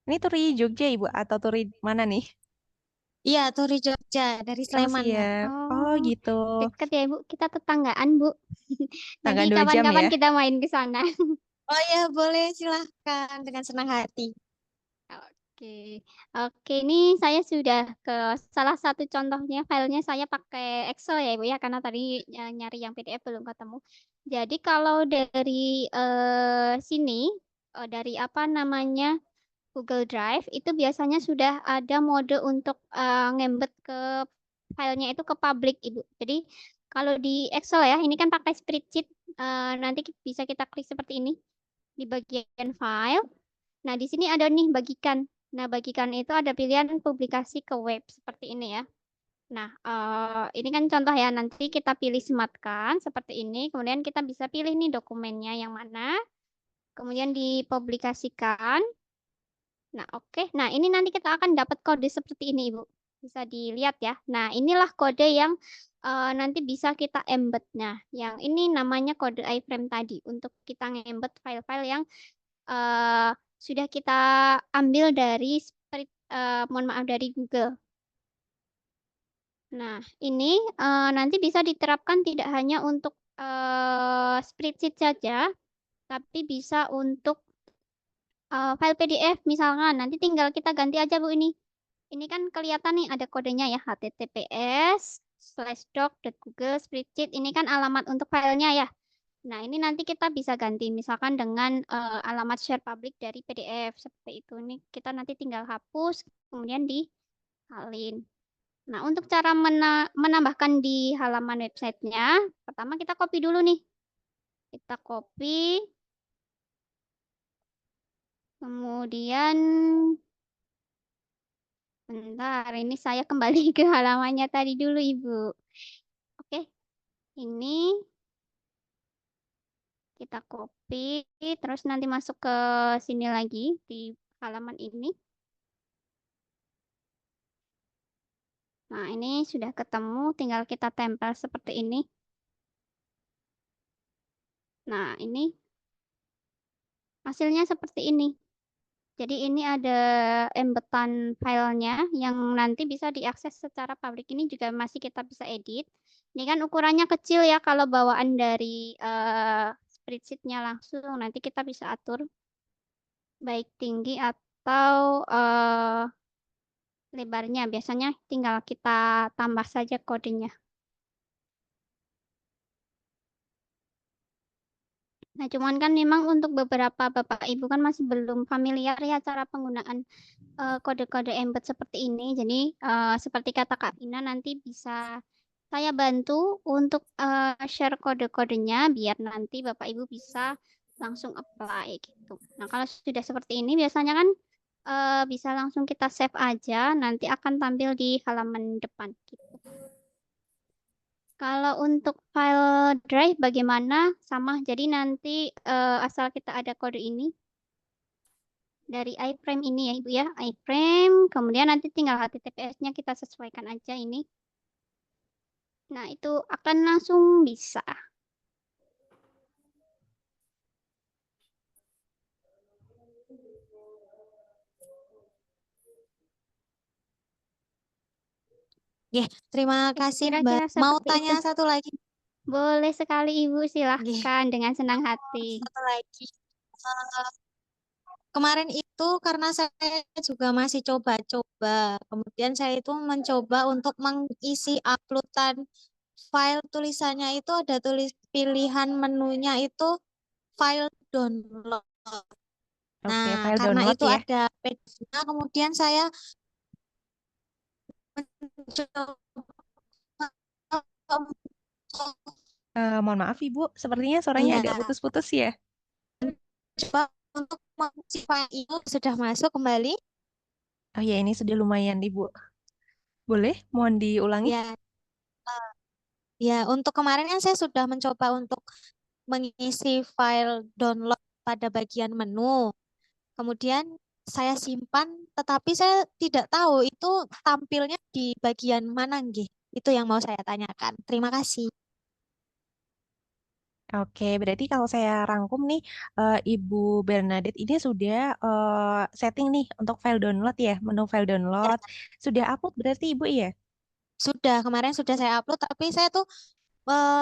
Ini Turi Jogja Ibu atau Turi mana nih? Iya, Turi Jogja dari Oh Sleman, Kak. siap. Oh Oh, gitu. deket ya, Bu. Kita tetanggaan, Bu. Nanti Tanggal 2 jam kapan-kapan ya. kita main ke sana. Oh ya, boleh silahkan dengan senang hati. Oke, oke. Ini saya sudah ke salah satu contohnya filenya saya pakai Excel ya Ibu ya, karena tadi nyari yang PDF belum ketemu. Jadi kalau dari sini, dari apa namanya Google Drive itu biasanya sudah ada mode untuk ngembed ke filenya itu ke public Ibu. Jadi kalau di Excel ya, ini kan pakai spreadsheet, nanti bisa kita klik seperti ini di bagian file. Nah, di sini ada nih bagikan. Nah, bagikan itu ada pilihan publikasi ke web seperti ini ya. Nah, ini kan contoh ya. Nanti kita pilih sematkan seperti ini. Kemudian kita bisa pilih nih dokumennya yang mana. Kemudian dipublikasikan. Nah, oke. Nah, ini nanti kita akan dapat kode seperti ini, Ibu. Bisa dilihat ya. Nah, inilah kode yang nanti bisa kita embednya. Yang ini namanya kode iframe tadi untuk kita nge-embed file-file yang eh, sudah kita ambil dari mohon maaf dari Google. Nah, ini nanti bisa diterapkan tidak hanya untuk spreadsheet saja, tapi bisa untuk file PDF misalkan. Nanti tinggal kita ganti aja Bu ini. Ini kan kelihatan nih ada kodenya ya, https://doc.google spreadsheet. Ini kan alamat untuk filenya ya. Nah, ini nanti kita bisa ganti misalkan dengan alamat share public dari PDF seperti itu. Ini kita nanti tinggal hapus, kemudian disalin. Nah, untuk cara menambahkan di halaman websitenya, pertama kita copy dulu nih. Kita copy, kemudian bentar, ini saya kembali ke halamannya tadi dulu, Ibu. Oke, ini kita copy, terus nanti masuk ke sini lagi di halaman ini. Nah, ini sudah ketemu, tinggal kita tempel seperti ini. Nah, ini hasilnya seperti ini. Jadi ini ada embetan filenya yang nanti bisa diakses secara publik. Ini juga masih kita bisa edit. Ini kan ukurannya kecil ya kalau bawaan dari spreadsheet-nya langsung. Nanti kita bisa atur baik tinggi atau lebarnya. Biasanya tinggal kita tambah saja kodenya. Nah, cuman kan memang untuk beberapa Bapak Ibu kan masih belum familiar ya cara penggunaan kode-kode embed seperti ini. Jadi, seperti kata Kak Vina, nanti bisa saya bantu untuk share kode-kodenya biar nanti Bapak Ibu bisa langsung apply gitu. Nah, kalau sudah seperti ini biasanya kan bisa langsung kita save aja, nanti akan tampil di halaman depan gitu. Kalau untuk file drive bagaimana? Sama. Jadi nanti asal kita ada kode ini dari iframe ini ya Ibu ya. Iframe, kemudian nanti tinggal HTTPS-nya kita sesuaikan aja ini. Nah, itu akan langsung bisa. Terima kasih Mbak. Kira-kira Mau seperti tanya itu. satu lagi? Boleh sekali Ibu, Nggih. silahkan dengan senang hati. Satu lagi. Eh, Kemarin itu karena saya juga masih coba-coba, kemudian saya itu mencoba untuk mengisi uploadan file tulisannya itu ada tulis pilihan menunya itu file download. Nah, Oke, file karena download itu ya. ada PDF-nya, kemudian saya mencoba Mohon maaf Ibu, sepertinya suaranya ya, agak putus-putus ya. coba untuk mengisi file itu sudah masuk kembali. Oh ya, ini sudah lumayan Ibu. Boleh, mohon diulangi. Ya, ya untuk kemarin kan saya sudah mencoba untuk mengisi file download pada bagian menu. Kemudian saya simpan, tetapi saya tidak tahu itu tampilnya di bagian mana, nggih. Itu yang mau saya tanyakan. Terima kasih. Oke, berarti kalau saya rangkum nih, Ibu Bernadette ini sudah setting nih untuk file download ya, menu file Ya, download. Sudah upload berarti Ibu ya? sudah kemarin sudah saya upload, tapi saya tuh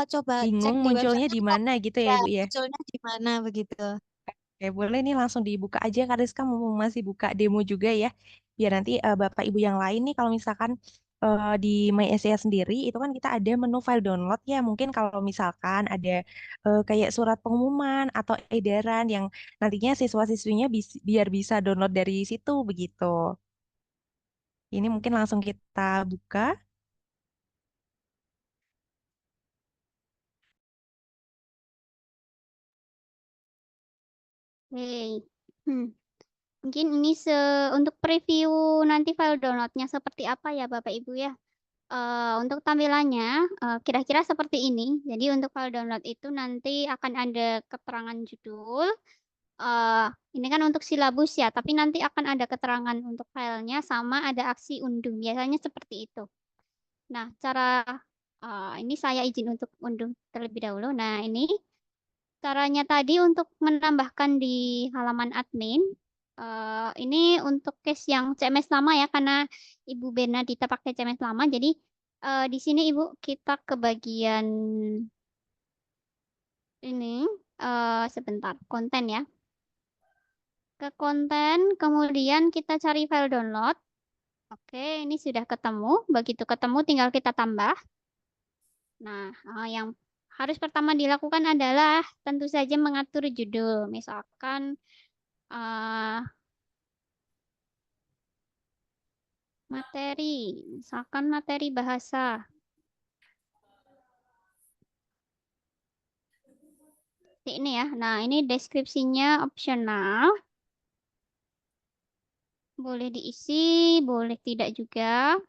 coba cek Bingung di munculnya website di kok mana gitu ya ya Ibu ya? munculnya di mana begitu. Oke, boleh nih langsung dibuka aja Kariska mumpung masih buka demo juga ya. Biar nanti Bapak Ibu yang lain nih kalau misalkan di MySEA sendiri itu kan kita ada menu file download ya. Mungkin kalau misalkan ada kayak surat pengumuman atau edaran yang nantinya siswa-siswinya biar bisa download dari situ begitu. Ini mungkin langsung kita buka. Oke. Mungkin ini untuk preview nanti file downloadnya seperti apa ya Bapak Ibu ya. Untuk tampilannya kira-kira seperti ini. Jadi untuk file download itu nanti akan ada keterangan judul. Ini kan untuk silabus ya, tapi nanti akan ada keterangan untuk filenya sama ada aksi unduh. Biasanya seperti itu. Nah, ini saya izin untuk unduh terlebih dahulu. Nah, ini caranya tadi untuk menambahkan di halaman admin. Ini untuk case yang CMS lama ya, karena Ibu Bernadita pakai CMS lama. Jadi di sini Ibu kita ke bagian ini sebentar konten ya. Ke konten, kemudian kita cari file download. Oke, ini sudah ketemu. Begitu ketemu tinggal kita tambah. Nah, yang harus pertama dilakukan adalah tentu saja mengatur judul. Misalkan materi bahasa. Seperti ini ya. Nah, ini deskripsinya opsional. Boleh diisi, boleh tidak juga.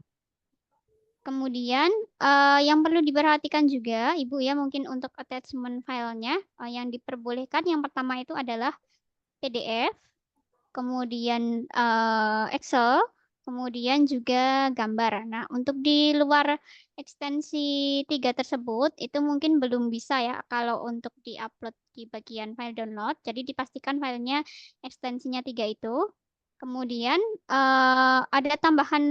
Kemudian yang perlu diperhatikan juga, Ibu ya, mungkin untuk attachment filenya yang diperbolehkan yang pertama itu adalah PDF, kemudian Excel, kemudian juga gambar. Nah, untuk di luar ekstensi 3 tersebut itu mungkin belum bisa ya kalau untuk diupload di bagian file download. Jadi dipastikan filenya ekstensinya 3 itu. Kemudian ada tambahan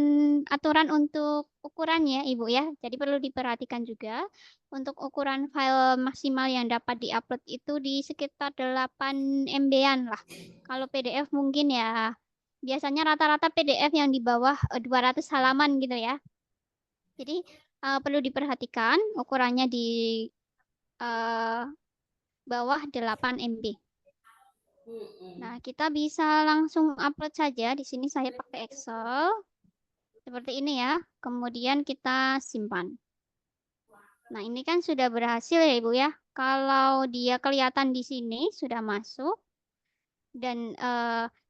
aturan untuk ukurannya, Ibu ya. Jadi perlu diperhatikan juga untuk ukuran file maksimal yang dapat diupload itu di sekitar 8 MB-an lah. Kalau PDF mungkin ya biasanya rata-rata PDF yang di bawah 200 halaman gitu ya. Jadi perlu diperhatikan ukurannya di bawah 8 MB. Nah, kita bisa langsung upload saja. Di sini saya pakai Excel. Seperti ini ya. Kemudian kita simpan. Nah, ini kan sudah berhasil ya, Ibu ya. Kalau dia kelihatan di sini sudah masuk. Dan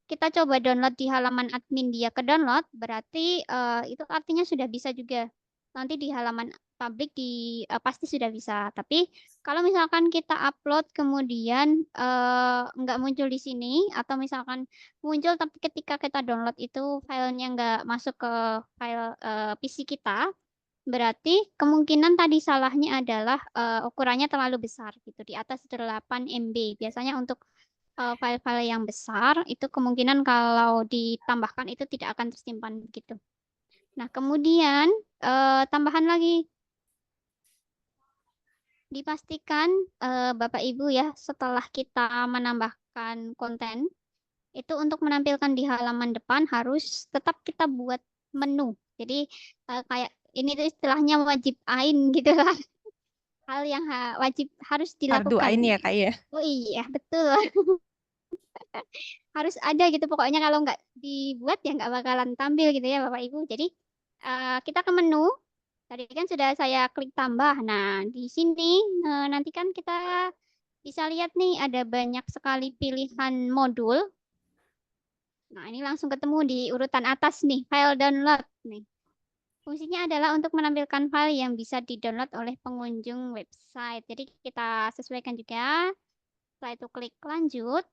kita coba download di halaman admin dia ke download. Berarti itu artinya sudah bisa juga. Nanti di halaman publik pasti sudah bisa. Tapi kalau misalkan kita upload kemudian nggak muncul di sini atau misalkan muncul tapi ketika kita download itu filenya nggak masuk ke file PC kita, berarti kemungkinan tadi salahnya adalah ukurannya terlalu besar gitu di atas 8 MB. Biasanya untuk file-file yang besar itu kemungkinan kalau ditambahkan itu tidak akan tersimpan begitu. Nah, kemudian tambahan lagi dipastikan Bapak Ibu ya setelah kita menambahkan konten itu untuk menampilkan di halaman depan harus tetap kita buat menu. Jadi kayak ini tuh istilahnya wajib ain gitu lah. Hal yang wajib harus Fardu dilakukan. ain ya Kak ya. Oh iya, betul. Harus ada gitu pokoknya kalau nggak dibuat ya nggak bakalan tampil gitu ya Bapak Ibu. Jadi kita ke menu. Tadi kan sudah saya klik tambah. Nah, di sini nanti kan kita bisa lihat nih ada banyak sekali pilihan modul. Nah, ini langsung ketemu di urutan atas nih, file download nih. Fungsinya adalah untuk menampilkan file yang bisa di-download oleh pengunjung website. Jadi kita sesuaikan juga. Setelah itu klik lanjut.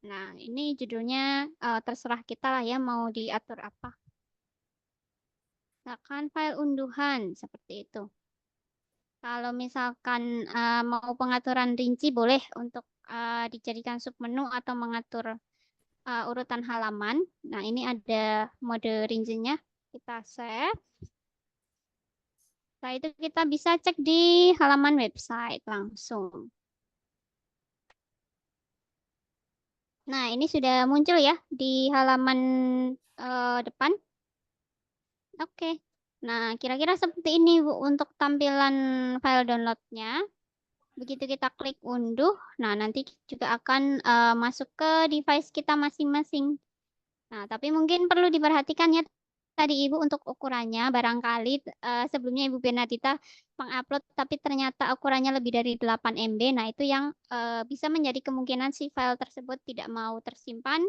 Nah, ini judulnya terserah kita lah ya mau diatur apa. Misalkan file unduhan seperti itu. Kalau misalkan mau pengaturan rinci boleh untuk dijadikan submenu atau mengatur urutan halaman. Nah, ini ada mode rincinya. Kita save. Setelah itu kita bisa cek di halaman website langsung. Nah, ini sudah muncul ya di halaman depan. Oke. Nah, kira-kira seperti ini Bu untuk tampilan file downloadnya. Begitu kita klik unduh, nah nanti juga akan masuk ke device kita masing-masing. Nah, tapi mungkin perlu diperhatikan ya tadi Ibu untuk ukurannya. Barangkali sebelumnya Ibu Bernadita mengupload tapi ternyata ukurannya lebih dari 8 MB. Nah, itu yang bisa menjadi kemungkinan si file tersebut tidak mau tersimpan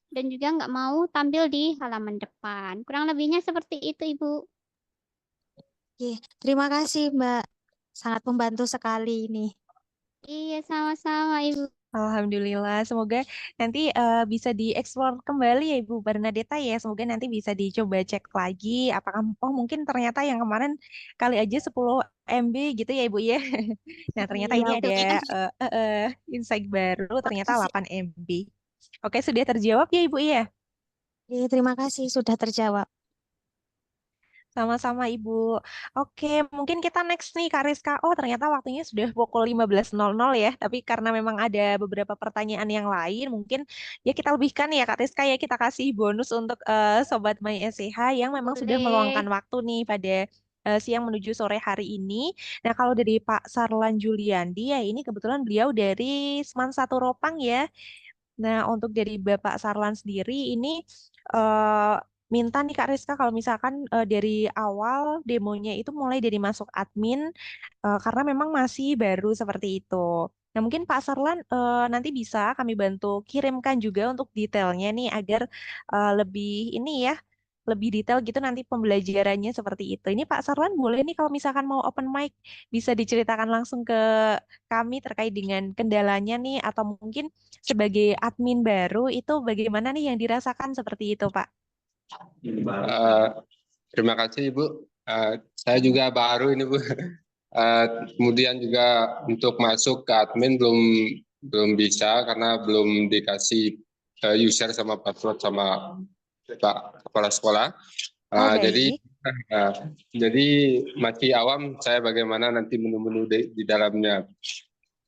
dan juga nggak mau tampil di halaman depan. Kurang lebihnya seperti itu, Ibu. Oke, terima kasih Mbak. Sangat membantu sekali ini. Iya, sama-sama, Ibu. Alhamdulillah, semoga nanti bisa dieksplor kembali ya Ibu Bernadetta ya. Semoga nanti bisa dicoba cek lagi apakah mungkin ternyata yang kemarin kali aja 10 MB gitu ya Ibu ya. Nah, ternyata Iya, ini oke, ada oke. insight baru ternyata Makasih. 8 MB. Oke, sudah terjawab ya Ibu ya. Oke, terima kasih sudah terjawab. Sama-sama Ibu. Oke, mungkin kita next nih Kak Rizka. Oh, ternyata waktunya sudah pukul 15.00 ya. Tapi karena memang ada beberapa pertanyaan yang lain, mungkin ya kita lebihkan ya Kak Rizka ya. Kita kasih bonus untuk Sobat My SCH yang memang sudah meluangkan Boleh. waktu nih pada siang menuju sore hari ini. Nah, kalau dari Pak Sarlan Juliandi ya ini kebetulan beliau dari Seman Satu Ropang ya. Nah, untuk dari Bapak Sarlan sendiri ini eh, minta nih Kak Rizka kalau misalkan dari awal demonya itu mulai dari masuk admin karena memang masih baru seperti itu. Nah, mungkin Pak Sarlan nanti bisa kami bantu kirimkan juga untuk detailnya nih agar lebih ini ya, lebih detail gitu nanti pembelajarannya seperti itu. Ini Pak Sarlan boleh nih kalau misalkan mau open mic bisa diceritakan langsung ke kami terkait dengan kendalanya nih atau mungkin sebagai admin baru itu bagaimana nih yang dirasakan seperti itu, Pak? Eh, Terima kasih Ibu. Saya juga baru ini Bu. Kemudian juga untuk masuk ke admin belum bisa karena belum dikasih user sama password sama Pak Kepala Sekolah. Oh, Jadi baik. jadi masih awam saya bagaimana nanti menu-menu di dalamnya.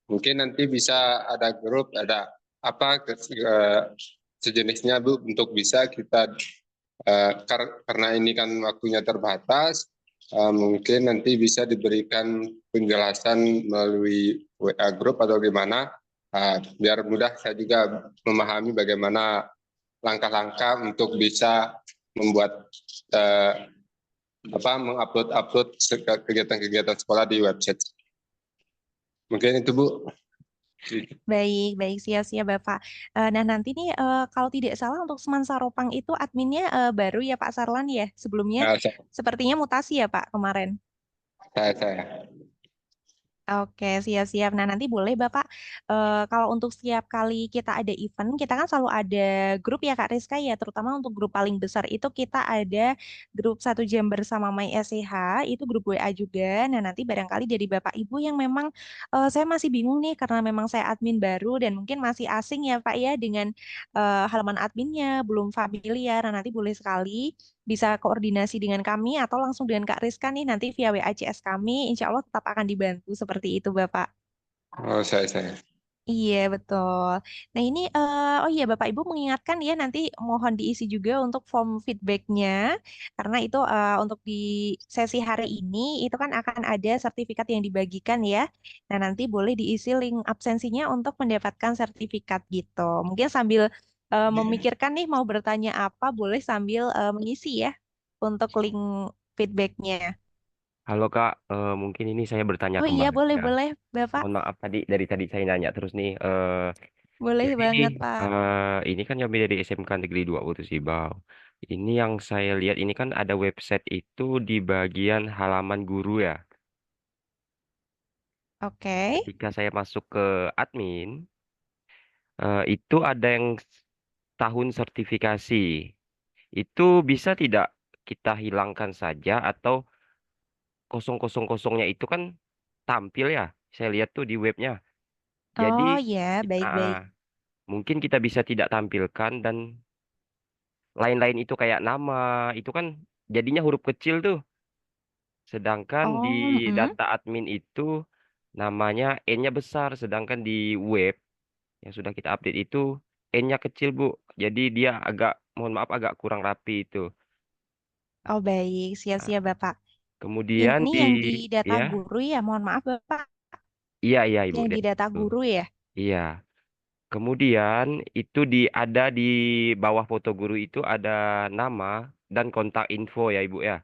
Mungkin nanti bisa ada grup, ada apa sejenisnya Bu untuk bisa kita karena ini kan waktunya terbatas, mungkin nanti bisa diberikan penjelasan melalui WA group atau gimana, biar mudah saya juga memahami bagaimana langkah-langkah untuk bisa membuat mengupload kegiatan-kegiatan sekolah di website. Mungkin itu Bu. Baik, baik, siap-siap Bapak. Nah, nanti nih kalau tidak salah untuk Seman Saropang itu adminnya baru ya Pak Sarlan ya. Sebelumnya Nah, sepertinya mutasi ya Pak kemarin. Saya. Oke, siap-siap. Nah, nanti boleh Bapak, kalau untuk setiap kali kita ada event, kita kan selalu ada grup ya Kak Rizka ya, terutama untuk grup paling besar itu kita ada grup 1 jam bersama My SCH, itu grup WA juga. Nah, nanti barangkali dari Bapak Ibu yang memang, saya masih bingung nih, karena memang saya admin baru dan mungkin masih asing ya Pak ya dengan halaman adminnya, belum familiar. Nah, nanti boleh sekali bisa koordinasi dengan kami atau langsung dengan Kak Rizka nih nanti via WA CS kami, insya Allah tetap akan dibantu seperti itu Bapak. Oh, saya. Iya betul. Nah ini, oh iya Bapak Ibu mengingatkan ya nanti mohon diisi juga untuk form feedbacknya karena itu untuk di sesi hari ini itu kan akan ada sertifikat yang dibagikan ya. Nah nanti boleh diisi link absensinya untuk mendapatkan sertifikat gitu. Mungkin sambil memikirkan nih mau bertanya apa, boleh sambil mengisi ya untuk link feedbacknya. Halo Kak, mungkin ini saya bertanya Oh iya kembali boleh ya. boleh Bapak, Mohon maaf dari tadi saya nanya terus nih. boleh Jadi nih, banget Pak. ini kan kami dari SMK Negeri 2 Putus Ibau. Ini yang saya lihat ini kan ada website itu di bagian halaman guru ya. Oke. Ketika saya masuk ke admin, itu ada yang tahun sertifikasi. Itu bisa tidak kita hilangkan saja atau kosong-kosong-kosongnya itu kan tampil ya. Saya lihat tuh di webnya. Jadi, Oh ya, ah, baik-baik. mungkin kita bisa tidak tampilkan dan lain-lain itu kayak nama, itu kan jadinya huruf kecil tuh. Sedangkan di Oh, mm. data admin itu namanya N-nya besar, sedangkan di web yang sudah kita update itu N-nya kecil, Bu. Jadi dia agak, mohon maaf, agak kurang rapi itu. Oh baik, Nah, siap-siap Bapak. kemudian Ini di, yang di data ya, guru ya, mohon maaf Bapak. iya, iya, Ibu. Yang di data Itu. guru ya. Iya. Kemudian itu ada di bawah foto guru itu ada nama dan kontak info ya, Ibu ya.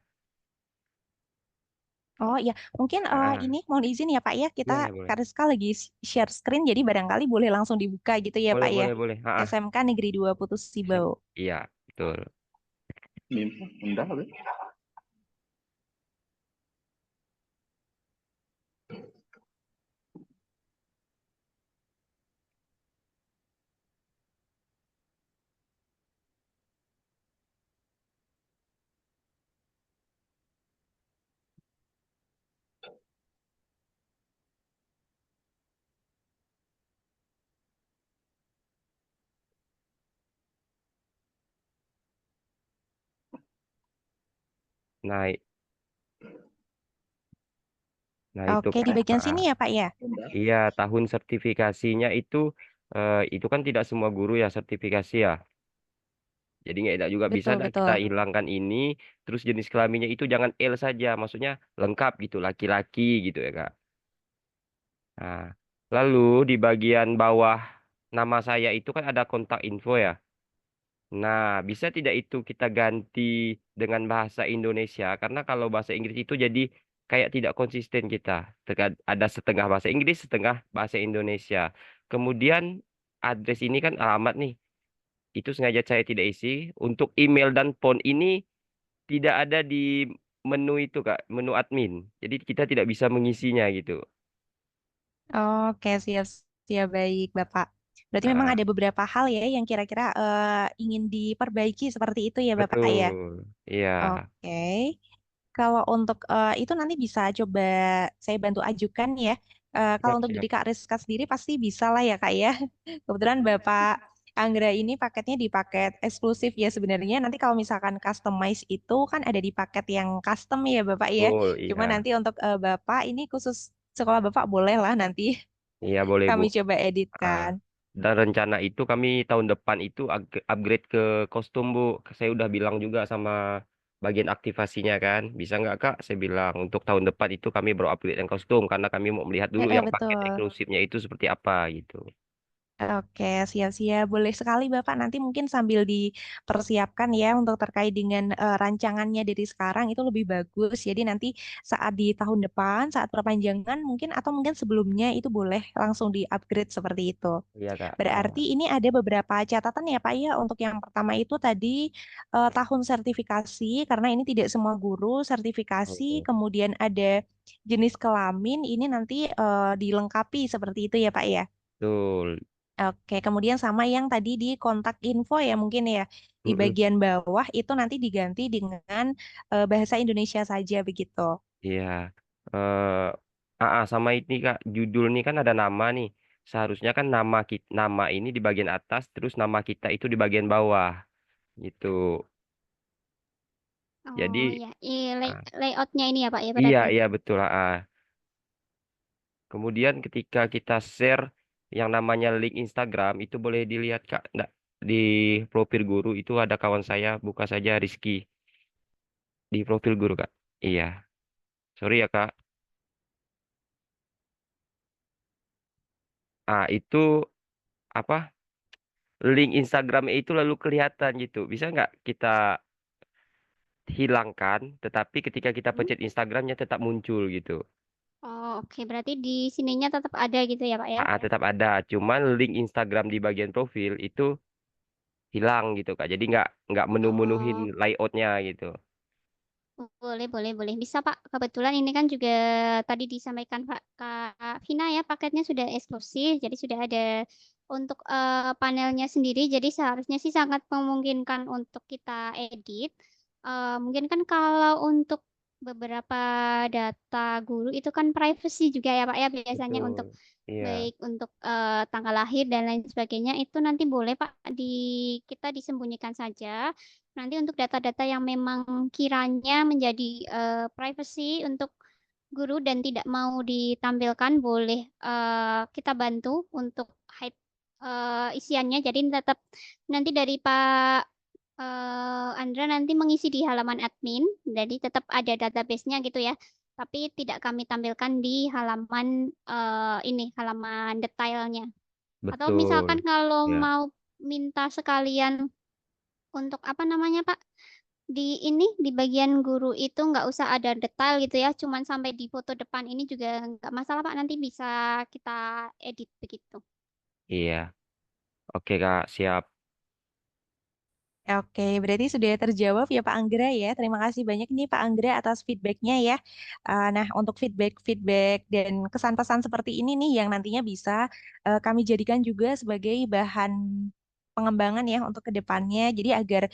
Oh iya, mungkin Ah, ini mohon izin ya Pak ya, kita boleh, boleh. Kak Rizka lagi share screen, jadi barangkali boleh langsung dibuka gitu ya Boleh, Pak ya. boleh, boleh. SMK Negeri 2 Putus Sibau. Iya, betul. Nah, nah itu Oke, Kak. di bagian Ah, sini ya Pak ya. iya, tahun sertifikasinya itu kan tidak semua guru ya sertifikasi ya. Jadi nggak enak juga bisa Betul, dah kita betul. hilangkan ini, terus jenis kelaminnya itu jangan L saja, maksudnya lengkap gitu, laki-laki gitu ya Kak. Nah, lalu di bagian bawah nama saya itu kan ada kontak info ya. Nah, bisa tidak itu kita ganti dengan bahasa Indonesia? Karena kalau bahasa Inggris itu jadi kayak tidak konsisten kita. Ada setengah bahasa Inggris, setengah bahasa Indonesia. Kemudian address ini kan alamat nih. Itu sengaja saya tidak isi. Untuk email dan phone ini tidak ada di menu itu, Kak, menu admin. Jadi kita tidak bisa mengisinya gitu. Oke, siap, siap baik Bapak. Berarti memang Ah, ada beberapa hal ya yang kira-kira ingin diperbaiki seperti itu ya Bapak ya. betul. Iya. Oke. Kalau untuk itu nanti bisa coba saya bantu ajukan ya. Kalau Siap, untuk dari siap. Kak Rizka sendiri pasti bisa lah ya Kak ya. Kebetulan Bapak Anggra ini paketnya di paket eksklusif ya sebenarnya. Nanti kalau misalkan customize itu kan ada di paket yang custom ya Bapak ya. Betul, Cuma iya. nanti untuk Bapak ini khusus sekolah Bapak boleh lah nanti Iya, boleh, Bu. kami coba Ah, editkan. dan rencana itu kami tahun depan itu upgrade ke kostum, Bu. Saya udah bilang juga sama bagian aktivasinya kan. Bisa nggak, Kak? Saya bilang untuk tahun depan itu kami baru upgrade yang kostum karena kami mau melihat dulu yang paket Betul. eksklusifnya itu seperti apa gitu. Oke, siap-siap. Boleh sekali Bapak. Nanti mungkin sambil dipersiapkan ya untuk terkait dengan rancangannya dari sekarang itu lebih bagus. Jadi nanti saat di tahun depan, saat perpanjangan mungkin atau mungkin sebelumnya itu boleh langsung di-upgrade seperti itu. Iya, Kak. Berarti ini ada beberapa catatan ya Pak ya. Untuk yang pertama itu tadi tahun sertifikasi, karena ini tidak semua guru sertifikasi. Mm-mm. Kemudian ada jenis kelamin ini nanti dilengkapi seperti itu ya Pak ya. Betul. Oke, kemudian sama yang tadi di kontak info ya mungkin ya di Mm-mm. bagian bawah itu nanti diganti dengan bahasa Indonesia saja begitu. Iya. Sama ini Kak, judul nih kan ada nama nih. Seharusnya kan nama ini di bagian atas, terus nama kita itu di bagian bawah, gitu. Jadi, Oh ya, ah, layoutnya ini ya Pak ya iya, berarti. iya betul. Kemudian ketika kita share yang namanya link Instagram, itu boleh dilihat Kak. Nggak, di profil guru itu ada kawan saya, buka saja Rizky di profil guru Kak. Iya, sorry ya Kak. Itu apa? Link Instagramnya itu lalu kelihatan gitu. Bisa nggak kita hilangkan, tetapi ketika kita Hmm? pencet Instagramnya tetap muncul gitu. Oh oke, berarti di sininya tetap ada gitu ya Pak ya. Tetap ada, cuman link Instagram di bagian profil itu hilang gitu Kak. Jadi nggak menu-menuhin Oh layoutnya gitu. boleh boleh boleh bisa Pak. Kebetulan ini kan juga tadi disampaikan Pak Kak Vina ya paketnya sudah eksklusif, jadi sudah ada untuk panelnya sendiri. Jadi seharusnya sih sangat memungkinkan untuk kita edit. Mungkin kan kalau untuk beberapa data guru itu kan privacy juga ya Pak ya biasanya untuk Betul. Iya, baik untuk tanggal lahir dan lain sebagainya itu nanti boleh Pak kita disembunyikan saja. Nanti untuk data-data yang memang kiranya menjadi privacy untuk guru dan tidak mau ditampilkan boleh kita bantu untuk hide isiannya. Jadi tetap nanti dari Pak Andra nanti mengisi di halaman admin, jadi tetap ada database-nya gitu ya. Tapi tidak kami tampilkan di halaman ini, halaman detailnya. Atau misalkan betul. kalau Ya. mau minta sekalian untuk apa namanya Pak? Di ini di bagian guru itu nggak usah ada detail gitu ya, cuman sampai di foto depan ini juga nggak masalah Pak, nanti bisa kita edit begitu. Iya. Oke Kak, siap. Oke, berarti sudah terjawab ya Pak Anggra ya. Terima kasih banyak nih Pak Anggra atas feedbacknya ya. Nah, untuk feedback-feedback dan kesan pesan seperti ini nih yang nantinya bisa kami jadikan juga sebagai bahan pengembangan ya untuk ke depannya. Jadi agar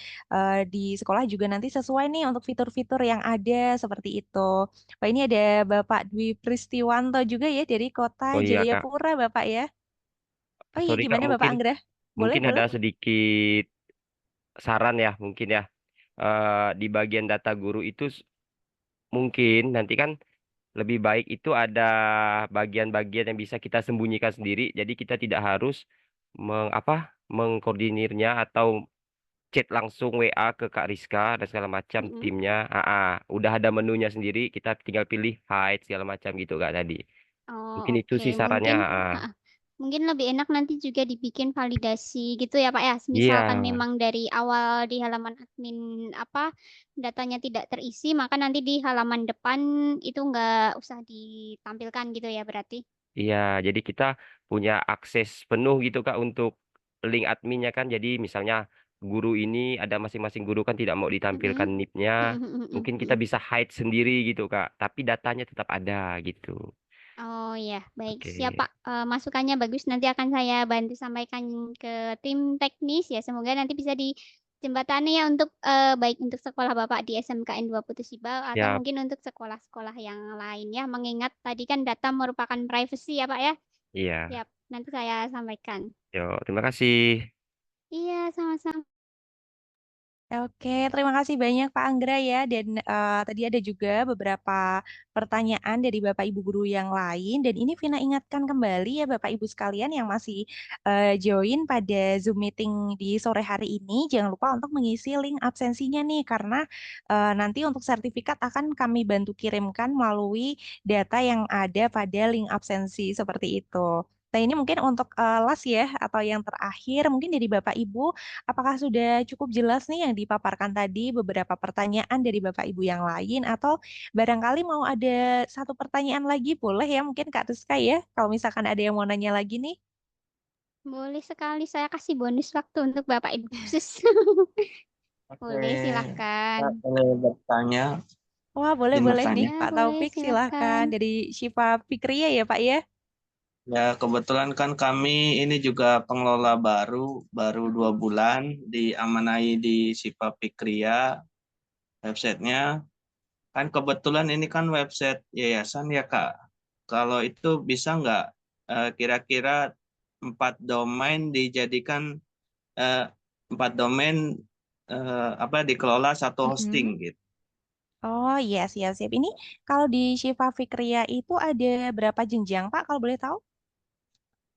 di sekolah juga nanti sesuai nih untuk fitur-fitur yang ada seperti itu. Pak ini ada Bapak Dwi Pristiwanto juga ya dari Kota Oh iya Kak. Jayapura Bapak ya. Oh iya, Sorry Kak, gimana Bapak mungkin Anggra? Boleh, mungkin ada boleh. sedikit saran ya, mungkin ya. Di bagian data guru itu mungkin nanti kan lebih baik itu ada bagian-bagian yang bisa kita sembunyikan sendiri. Jadi kita tidak harus mengkoordinirnya atau chat langsung WA ke Kak Rizka dan segala macam Mm-mm. timnya. Udah ada menunya sendiri, kita tinggal pilih hide segala macam gitu Kak tadi. Oh Mungkin itu oke, sih sarannya. mungkin mungkin lebih enak nanti juga dibikin validasi gitu ya Pak ya. Iya, Misalkan memang dari awal di halaman admin apa datanya tidak terisi, maka nanti di halaman depan itu nggak usah ditampilkan gitu ya berarti. iya. Jadi kita punya akses penuh gitu Kak untuk link adminnya kan. Jadi misalnya guru ini ada masing-masing guru kan tidak mau ditampilkan Mm-mm. NIP-nya. Mm-mm. Mungkin kita Mm-mm. bisa hide sendiri gitu Kak. Tapi datanya tetap ada gitu. Oh ya, baik. Siap Oke. Pak. Masukannya bagus. Nanti akan saya bantu sampaikan ke tim teknis ya. Semoga nanti bisa dijembatani ya untuk baik untuk sekolah Bapak di SMKN 2 Putus Ibau atau Siap. mungkin untuk sekolah-sekolah yang lain ya. Mengingat tadi kan data merupakan privacy ya Pak ya. Iya. Siap. Nanti saya sampaikan. Yo, terima kasih. Iya, sama-sama. Oke, terima kasih banyak Pak Anggra ya. Dan tadi ada juga beberapa pertanyaan dari Bapak Ibu guru yang lain. Dan ini Vina ingatkan kembali ya Bapak Ibu sekalian yang masih join pada Zoom meeting di sore hari ini. Jangan lupa untuk mengisi link absensinya nih. Karena nanti untuk sertifikat akan kami bantu kirimkan melalui data yang ada pada link absensi seperti itu. Nah ini mungkin untuk last ya atau yang terakhir mungkin dari Bapak Ibu. Apakah sudah cukup jelas nih yang dipaparkan tadi beberapa pertanyaan dari Bapak Ibu yang lain atau barangkali mau ada satu pertanyaan lagi boleh ya mungkin Kak Rizka ya kalau misalkan ada yang mau nanya lagi nih. Boleh sekali saya kasih bonus waktu untuk Bapak Ibu khusus. Oke, Boleh, silahkan. saya boleh bertanya. Wah, boleh izin boleh nih bertanya. Ya, Pak boleh, Taufik, silahkan silakan. dari Syifa Fikriya ya Pak ya. Ya, kebetulan kan kami ini juga pengelola baru 2 bulan diamanai di Sipa Pikria websitenya. Kan kebetulan ini kan website yayasan ya Kak. Kalau itu bisa nggak kira-kira 4 domain dijadikan eh, 4 domain apa dikelola satu hosting Mm-mm. gitu. Oh iya, siap-siap. Ini kalau di Syifa Fikriya itu ada berapa jenjang Pak, kalau boleh tahu?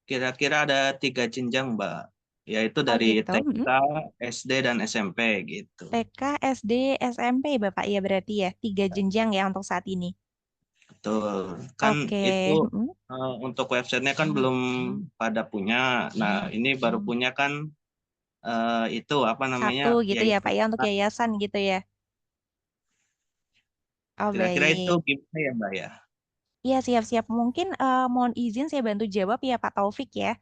Kira-kira ada 3 jenjang Mbak, yaitu Oh dari gitu. TK, Mm-mm. SD, dan SMP gitu. TK, SD, SMP Bapak ya berarti ya. 3 jenjang ya untuk saat ini. Betul. Kan Oke. itu Mm-mm. untuk websitenya kan belum pada punya. Nah, ini baru punya kan itu apa namanya Satu gitu ya Pak yayasan. ya untuk yayasan gitu ya. Oh Kira-kira itu baik. gimana ya Mbak ya? Iya, siap-siap. Mungkin mohon izin saya bantu jawab ya Pak Taufik ya.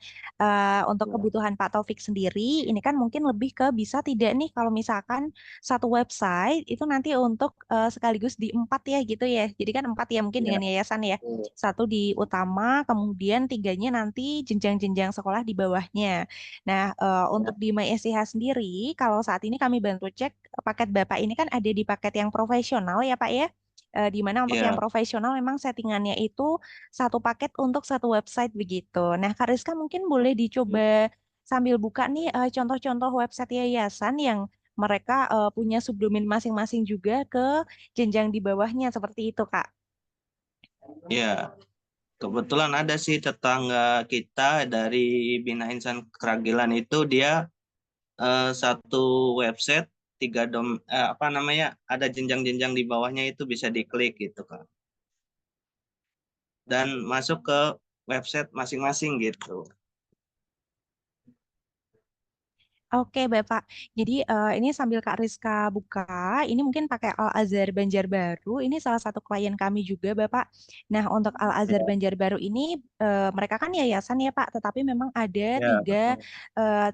Untuk Ya. kebutuhan Pak Taufik sendiri, ini kan mungkin lebih ke bisa tidak nih kalau misalkan satu website itu nanti untuk sekaligus di 4 ya gitu ya. Jadi kan 4 ya mungkin Ya. dengan yayasan ya. Betul. Satu di utama, kemudian 3-nya nanti jenjang-jenjang sekolah di bawahnya. Nah, untuk Ya. di MySTH sendiri, kalau saat ini kami bantu cek paket Bapak ini kan ada di paket yang profesional ya Pak ya, di mana untuk yang Ya. profesional memang settingannya itu satu paket untuk satu website begitu. Nah, Kak Rizka mungkin boleh dicoba sambil buka nih contoh-contoh website yayasan yang mereka punya subdomain masing-masing juga ke jenjang di bawahnya seperti itu, Kak. Ya. Kebetulan ada sih tetangga kita dari Bina Insan Keragilan itu dia satu website apa namanya ada jenjang-jenjang di bawahnya itu bisa diklik gitu Kak. Dan masuk ke website masing-masing gitu. Oke, Bapak. Jadi ini sambil Kak Rizka buka, ini mungkin pakai Al Azhar Banjarbaru. Ini salah satu klien kami juga, Bapak. Nah, untuk Al Azhar Ya, Banjarbaru ini mereka kan yayasan ya, Pak. Tetapi memang ada ya 3 betul.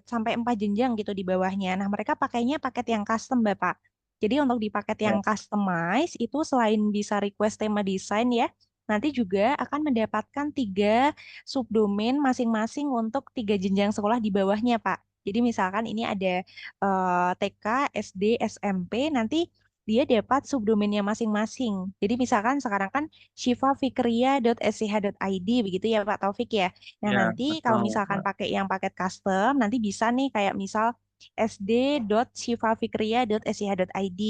sampai 4 jenjang gitu di bawahnya. Nah, mereka pakainya paket yang custom, Bapak. Jadi untuk di paket yang Ya, customize itu selain bisa request tema desain ya, nanti juga akan mendapatkan 3 subdomain masing-masing untuk 3 jenjang sekolah di bawahnya, Pak. Jadi misalkan ini ada TK, SD, SMP, nanti dia dapat subdomainnya masing-masing. Jadi misalkan sekarang kan syifafikria.sch.id begitu ya Pak Taufik ya. Nah ya nanti kalau betul misalkan Mbak. pakai yang paket custom, nanti bisa nih kayak misal sd.syifafikria.sch.id.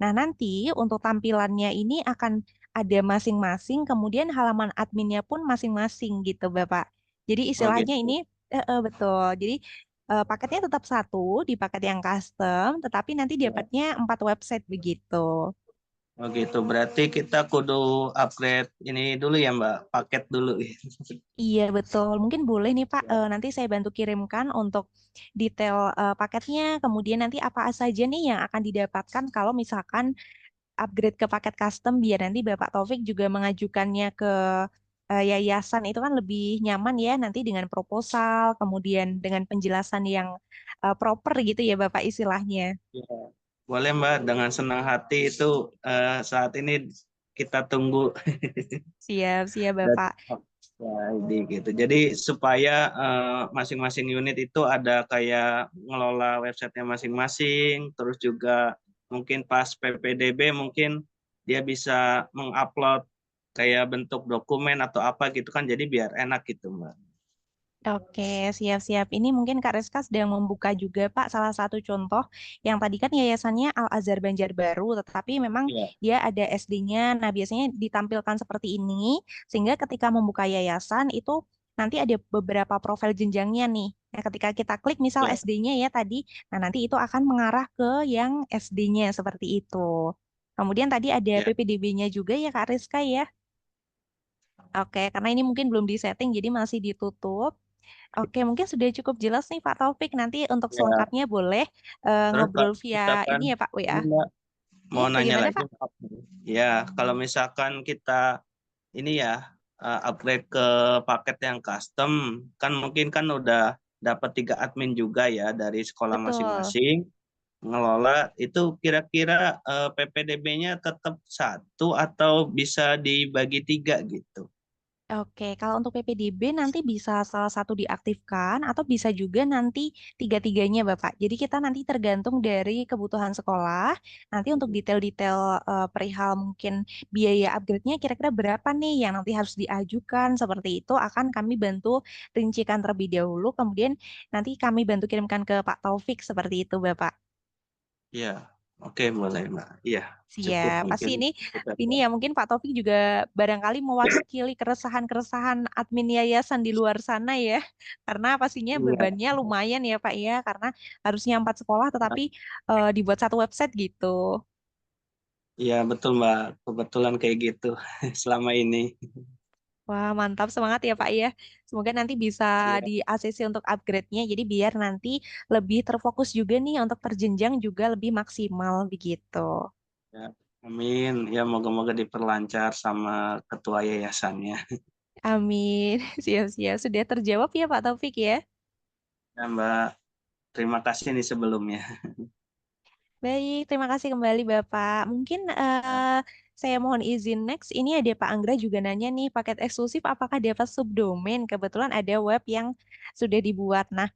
Nah nanti untuk tampilannya ini akan ada masing-masing, kemudian halaman adminnya pun masing-masing gitu Bapak. Jadi Oh istilahnya ini gitu. betul. Jadi paketnya tetap satu di paket yang custom, tetapi nanti Ya. dapatnya 4 website begitu. Oh gitu. Berarti kita kudu upgrade ini dulu ya Mbak, paket dulu. Iya betul. Mungkin boleh nih Pak, nanti saya bantu kirimkan untuk detail paketnya. Kemudian nanti apa saja nih yang akan didapatkan kalau misalkan upgrade ke paket custom biar nanti Bapak Taufik juga mengajukannya ke yayasan itu kan lebih nyaman ya nanti dengan proposal, kemudian dengan penjelasan yang proper gitu ya Bapak istilahnya. Ya. Boleh Mbak, dengan senang hati itu saat ini kita tunggu. Siap, siap Dan Bapak. ya, gitu. Jadi supaya masing-masing unit itu ada kayak ngelola websitenya masing-masing, terus juga mungkin pas PPDB mungkin dia bisa mengupload kayak bentuk dokumen atau apa gitu kan, jadi biar enak gitu Mbak. Oke, siap-siap. Ini mungkin Kak Reska sedang membuka juga, Pak, salah satu contoh yang tadi kan yayasannya Al Azhar Banjarbaru, tetapi memang Iya, dia ada SD-nya. Nah, biasanya ditampilkan seperti ini, sehingga ketika membuka yayasan itu nanti ada beberapa profil jenjangnya nih. Nah, ketika kita klik misal iya, SD-nya ya tadi, nah nanti itu akan mengarah ke yang SD-nya seperti itu. Kemudian tadi ada iya. PPDB-nya juga ya Kak Rizka ya. Oke, karena ini mungkin belum disetting jadi masih ditutup. Oke, mungkin sudah cukup jelas nih Pak Taufik. Nanti untuk Iya. selengkapnya boleh Terus ngobrol kalau via misalkan ini ya Pak WA. ini Mbak, mau nanya Bagaimana lagi. Pak? Maaf. Ya, kalau misalkan kita ini ya upgrade ke paket yang custom, kan mungkin kan udah dapat 3 admin juga ya dari sekolah Betul. masing-masing. ngelola itu kira-kira PPDB-nya tetap satu atau bisa dibagi 3 gitu. Oke, kalau untuk PPDB nanti bisa salah satu diaktifkan atau bisa juga nanti tiga-tiganya, Bapak. Jadi kita nanti tergantung dari kebutuhan sekolah. Nanti untuk detail-detail perihal mungkin biaya upgrade-nya kira-kira berapa nih yang nanti harus diajukan seperti itu akan kami bantu rincikan terlebih dahulu. Kemudian nanti kami bantu kirimkan ke Pak Taufik seperti itu, Bapak. Ya, oke boleh Mbak. Iya, cukup Siap. Pasti mungkin. ini ya mungkin Pak Taufik juga barangkali mewakili keresahan-keresahan admin yayasan di luar sana ya. Karena pastinya Iya, bebannya lumayan ya Pak ya, karena harusnya 4 sekolah tetapi dibuat satu website gitu. iya betul Mbak. Kebetulan kayak gitu selama ini. Wah, mantap semangat ya Pak ya. Semoga nanti bisa Iya, di ACC untuk upgrade-nya. Jadi biar nanti lebih terfokus juga nih untuk terjenjang juga lebih maksimal begitu. ya. Amin. Ya moga-moga diperlancar sama ketua yayasannya. Amin. Siap-siap. Sudah terjawab ya Pak Taufik ya. Ya Mbak, terima kasih nih sebelumnya. Baik, terima kasih kembali Bapak. Mungkin Ya, saya mohon izin next. Ini ada Pak Anggra juga nanya nih, paket eksklusif apakah dapat subdomain? Kebetulan ada web yang sudah dibuat. Nah,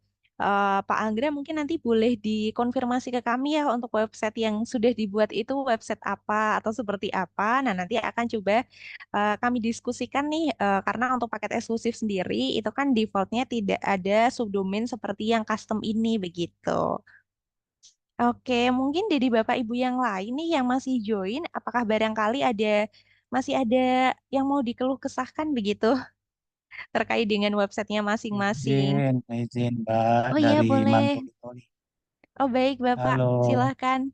Pak Anggra mungkin nanti boleh dikonfirmasi ke kami ya untuk website yang sudah dibuat itu website apa atau seperti apa. Nah, nanti akan coba kami diskusikan nih, karena untuk paket eksklusif sendiri itu kan defaultnya tidak ada subdomain seperti yang custom ini begitu. Oke, mungkin dari Bapak Ibu yang lain nih yang masih join, apakah barangkali masih ada yang mau dikeluh kesahkan begitu terkait dengan websitenya masing-masing? Izin Mbak Oh iya, dari boleh. Mantoli. Oh baik, Bapak. Halo, Silahkan.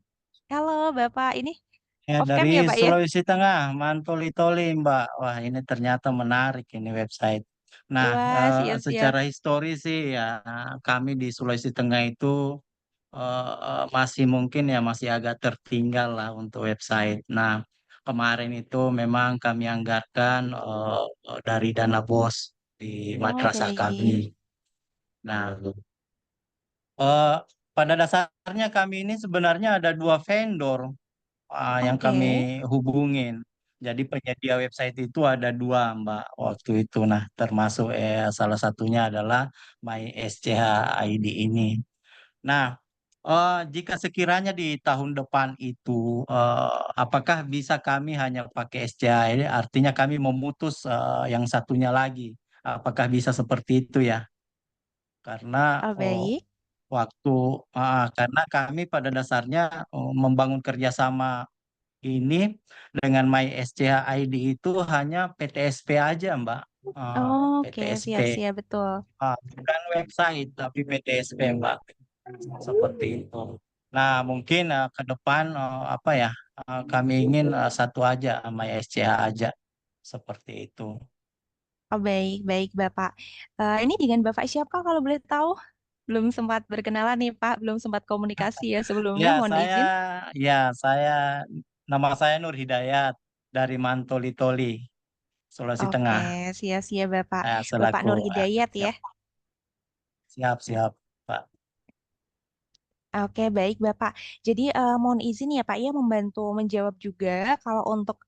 Halo, Bapak. Ini ya off cam dari ya, Pak ya? Sulawesi Tengah, Mantoli-Toli Mbak. Wah ini ternyata menarik ini website. Nah, Wah, siap-siap. secara histori sih ya kami di Sulawesi Tengah itu masih mungkin ya masih agak tertinggal lah untuk website. Nah, kemarin itu memang kami anggarkan dari dana BOS di Oh, madrasah kami. baik. Nah, Eh, pada dasarnya kami ini sebenarnya ada dua vendor yang kami Oke. hubungin. Jadi penyedia website itu ada dua, Mbak, waktu itu. Nah, termasuk salah satunya adalah MySCH ID ini. Nah, jika sekiranya di tahun depan itu, apakah bisa kami hanya pakai SCH ini? Artinya kami memutus yang satunya lagi. Apakah bisa seperti itu ya? Karena Oh, baik. waktu karena kami pada dasarnya membangun kerjasama ini dengan MySCH ID itu hanya PTSP aja, Mbak. Oke, PTSP, siap-siap betul. bukan website tapi PTSP, Mbak. Seperti itu. Nah, mungkin ke depan apa ya? Kami ingin satu aja MySCH aja seperti itu. Oh, baik, baik, Bapak. Ini dengan Bapak siapa kalau boleh tahu? Belum sempat berkenalan nih, Pak. Belum sempat komunikasi ya sebelumnya. Ya, Mohon saya izin. ya saya nama saya Nur Hidayat dari Mantoli-Toli. Sulawesi Oke, Tengah. siap-siap Bapak. Bapak Selaku Nur Hidayat ya. siap, siap, siap, Pak. Oke, baik Bapak. Jadi mohon izin ya Pak ya membantu menjawab juga kalau untuk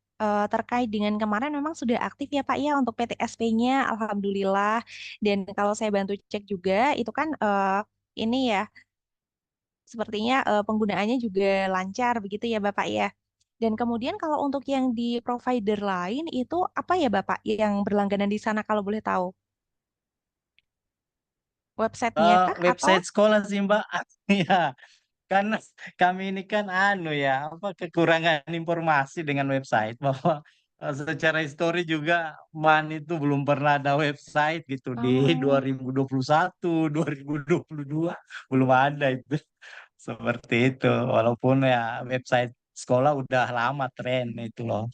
terkait dengan kemarin memang sudah aktif ya Pak ya untuk PTSP-nya, Alhamdulillah. Dan kalau saya bantu cek juga itu kan ini ya sepertinya penggunaannya juga lancar begitu ya Bapak ya. Dan kemudian kalau untuk yang di provider lain itu apa ya Bapak yang berlangganan di sana kalau boleh tahu? Websitenya kah atau? Website sekolah sih, Mbak. Ya, karena kami ini kan anu ya, apa kekurangan informasi dengan website bahwa secara histori juga MAN itu belum pernah ada website gitu di Oh, 2021, 2022 belum ada itu. Seperti itu. Walaupun ya website sekolah udah lama tren itu loh.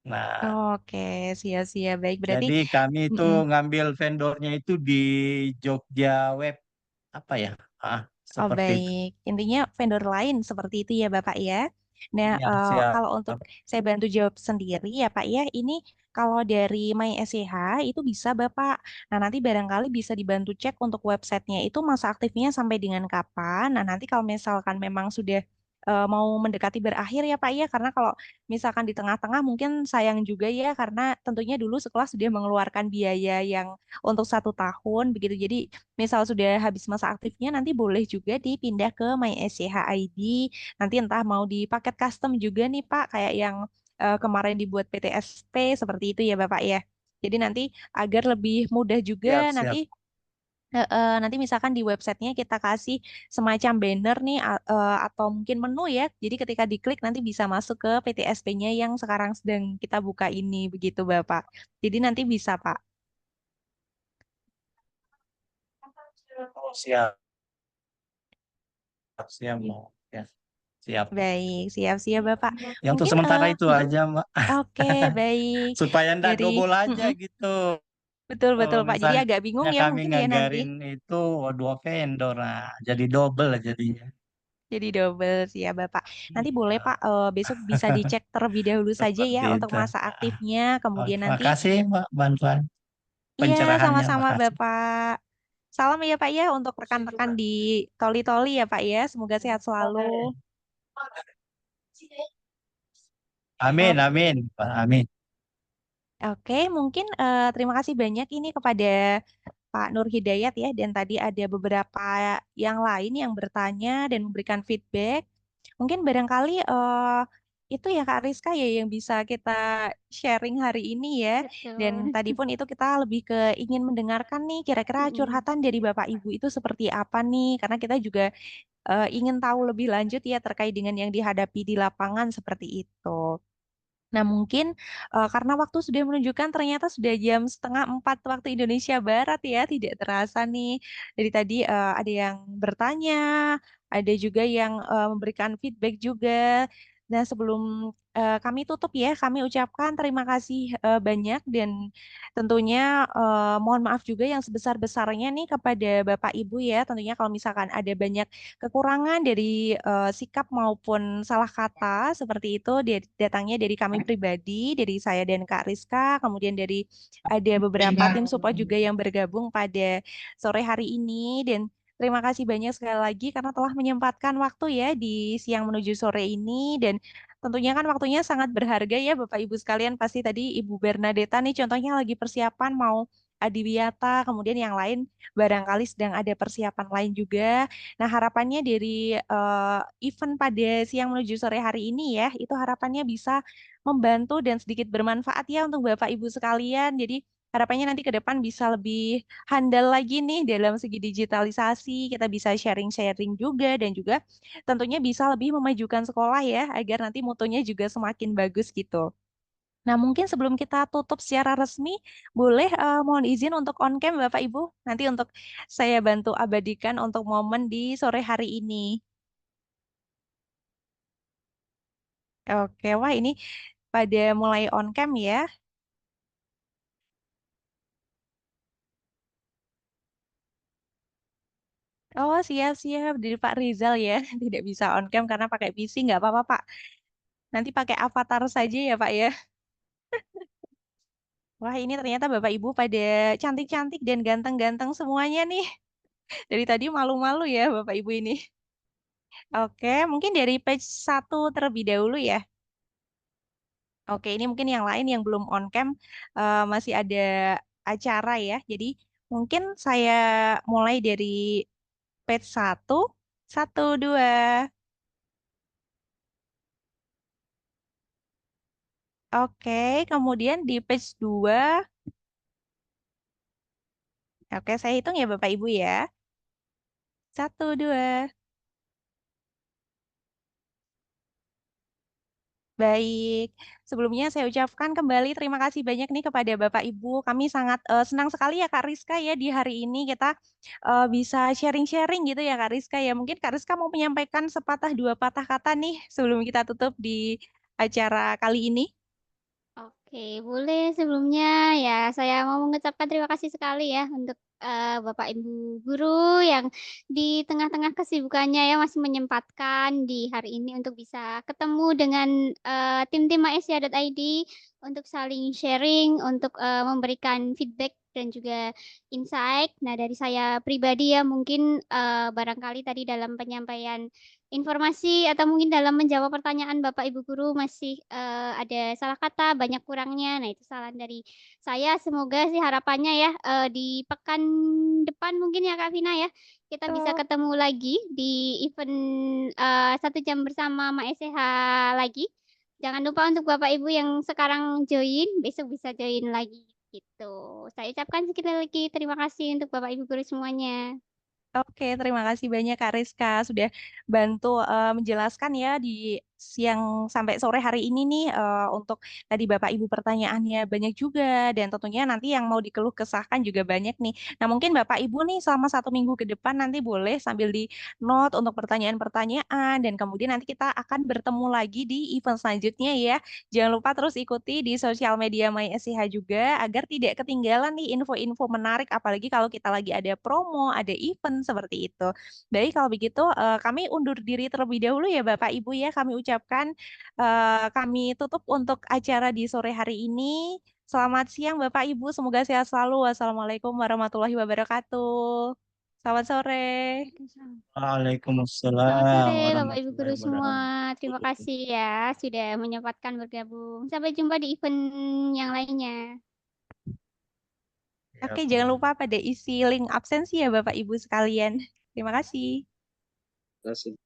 Nah, oke, sia-sia baik berarti. jadi kami itu Mm-mm. ngambil vendornya itu di Jogja Web apa ya? Oh Seperti itu. baik, intinya vendor lain seperti itu ya Bapak ya. Nah, Ya, siap. kalau untuk saya bantu jawab sendiri ya Pak ya, ini kalau dari MySCH itu bisa Bapak. Nah, nanti barangkali bisa dibantu cek untuk websitenya itu masa aktifnya sampai dengan kapan. Nah, nanti kalau misalkan memang sudah mau mendekati berakhir ya Pak ya, karena kalau misalkan di tengah-tengah mungkin sayang juga ya, karena tentunya dulu sekolah sudah mengeluarkan biaya yang untuk 1 tahun begitu. Jadi misal sudah habis masa aktifnya nanti boleh juga dipindah ke MySCH ID. Nanti entah mau di paket custom juga nih Pak, kayak yang kemarin dibuat PTSP seperti itu ya Bapak ya. Jadi nanti agar lebih mudah Siap, juga siap. nanti misalkan di websitenya kita kasih semacam banner nih atau mungkin menu ya. Jadi ketika diklik nanti bisa masuk ke PTSP-nya yang sekarang sedang kita buka ini begitu Bapak. Jadi nanti bisa Pak. Oh, siap, siap, Mbak. Ya, siap. Baik, siap-siap Bapak. Ya, untuk Mungkin sementara itu aja, Mbak. oke, baik. Supaya enggak Dari double aja mm-mm, gitu. betul-betul Pak. Jadi agak bingung Misalnya ya kami mungkin ya nanti. nganggarin itu dua vendor, nah, jadi double jadinya. Jadi double sih ya Bapak. Nanti boleh Iya, Pak besok bisa dicek terlebih dahulu saja ya seperti untuk itu. masa aktifnya. Kemudian Oke, nanti, makasih Mbak bantuan iya pencerahannya, sama-sama makasih. Bapak. Salam ya Pak ya untuk rekan-rekan di Toli-Toli ya Pak ya. Semoga sehat selalu. Amin, amin, Pak, amin. Oke, mungkin terima kasih banyak ini kepada Pak Nur Hidayat ya. Dan tadi ada beberapa yang lain yang bertanya dan memberikan feedback. Mungkin barangkali itu ya Kak Rizka ya yang bisa kita sharing hari ini ya. Dan Betul. tadi pun itu kita lebih ke ingin mendengarkan nih kira-kira Mm-mm. curhatan dari Bapak Ibu itu seperti apa nih. Karena kita juga ingin tahu lebih lanjut ya terkait dengan yang dihadapi di lapangan seperti itu. Nah, mungkin karena waktu sudah menunjukkan ternyata sudah jam 3:30 waktu Indonesia Barat ya, tidak terasa nih. Dari tadi ada yang bertanya, ada juga yang memberikan feedback juga. Nah, sebelum kami tutup ya, kami ucapkan terima kasih banyak dan tentunya mohon maaf juga yang sebesar-besarnya nih kepada Bapak Ibu ya. Tentunya kalau misalkan ada banyak kekurangan dari sikap maupun salah kata seperti itu datangnya dari kami pribadi, dari saya dan Kak Rizka, kemudian dari ada beberapa tim support juga yang bergabung pada sore hari ini dan terima kasih banyak sekali lagi karena telah menyempatkan waktu ya di siang menuju sore ini dan tentunya kan waktunya sangat berharga ya Bapak Ibu sekalian pasti tadi Ibu Bernadetta nih contohnya lagi persiapan mau adiwiyata, kemudian yang lain barangkali sedang ada persiapan lain juga. Nah, harapannya dari event pada siang menuju sore hari ini ya, itu harapannya bisa membantu dan sedikit bermanfaat ya untuk Bapak Ibu sekalian. Jadi harapannya nanti ke depan bisa lebih handal lagi nih dalam segi digitalisasi, kita bisa sharing-sharing juga dan juga tentunya bisa lebih memajukan sekolah ya, agar nanti mutunya juga semakin bagus gitu. Nah, mungkin sebelum kita tutup secara resmi, boleh mohon izin untuk on cam Bapak Ibu. Nanti untuk saya bantu abadikan untuk momen di sore hari ini. Oke, wah ini pada mulai on cam ya. Oh, siap-siap. Dari Pak Rizal ya. Tidak bisa on cam karena pakai PC, nggak apa-apa Pak. Nanti pakai avatar saja ya Pak ya. Wah, ini ternyata Bapak Ibu pada cantik-cantik dan ganteng-ganteng semuanya nih. Dari tadi malu-malu ya Bapak Ibu ini. Oke, mungkin dari page 1 terlebih dahulu ya. Oke, ini mungkin yang lain yang belum on cam masih ada acara ya. Jadi mungkin saya mulai dari page 1. 1, 2. Oke, kemudian di page 2. Oke, saya hitung ya Bapak Ibu ya. 1, 2. Baik, sebelumnya saya ucapkan kembali terima kasih banyak nih kepada Bapak Ibu. Kami sangat senang sekali ya Kak Rizka ya di hari ini kita bisa sharing-sharing gitu ya Kak Rizka ya. Mungkin Kak Rizka mau menyampaikan sepatah dua patah kata nih sebelum kita tutup di acara kali ini. Oke, boleh sebelumnya ya saya mau mengucapkan terima kasih sekali ya untuk Bapak Ibu guru yang di tengah-tengah kesibukannya ya masih menyempatkan di hari ini untuk bisa ketemu dengan tim-tim MySCH.id untuk saling sharing, untuk memberikan feedback dan juga insight. Nah, dari saya pribadi ya mungkin barangkali tadi dalam penyampaian informasi atau mungkin dalam menjawab pertanyaan Bapak Ibu guru masih ada salah kata, banyak kurangnya. Nah, itu saran dari saya. Semoga sih harapannya ya di pekan depan mungkin ya Kak Vina ya kita bisa Betul. ketemu lagi di event 1 jam bersama MAESH lagi. Jangan lupa untuk Bapak Ibu yang sekarang join, besok bisa join lagi gitu. Saya ucapkan sekali lagi terima kasih untuk Bapak Ibu guru semuanya. Oke, terima kasih banyak Kak Rizka sudah bantu menjelaskan ya di siang sampai sore hari ini nih untuk tadi Bapak Ibu pertanyaannya banyak juga dan tentunya nanti yang mau dikeluh kesahkan juga banyak nih. Nah mungkin Bapak Ibu nih selama 1 minggu ke depan nanti boleh sambil di note untuk pertanyaan-pertanyaan dan kemudian nanti kita akan bertemu lagi di event selanjutnya ya. Jangan lupa terus ikuti di sosial media MySCH juga agar tidak ketinggalan nih info-info menarik apalagi kalau kita lagi ada promo, ada event seperti itu. Baik, kalau begitu kami undur diri terlebih dahulu ya Bapak Ibu ya. Kami ucapkan kami tutup untuk acara di sore hari ini. Selamat siang Bapak Ibu, semoga sehat selalu. Wassalamualaikum warahmatullahi wabarakatuh. Selamat sore. Selamat Waalaikumsalam sore Bapak Ibu guru warahmatullahi semua. wabarakatuh. Terima kasih ya sudah menyempatkan bergabung. Sampai jumpa di event yang lainnya. Ya, Oke, jangan lupa pada isi link absensi ya Bapak Ibu sekalian. Terima kasih. Terima kasih.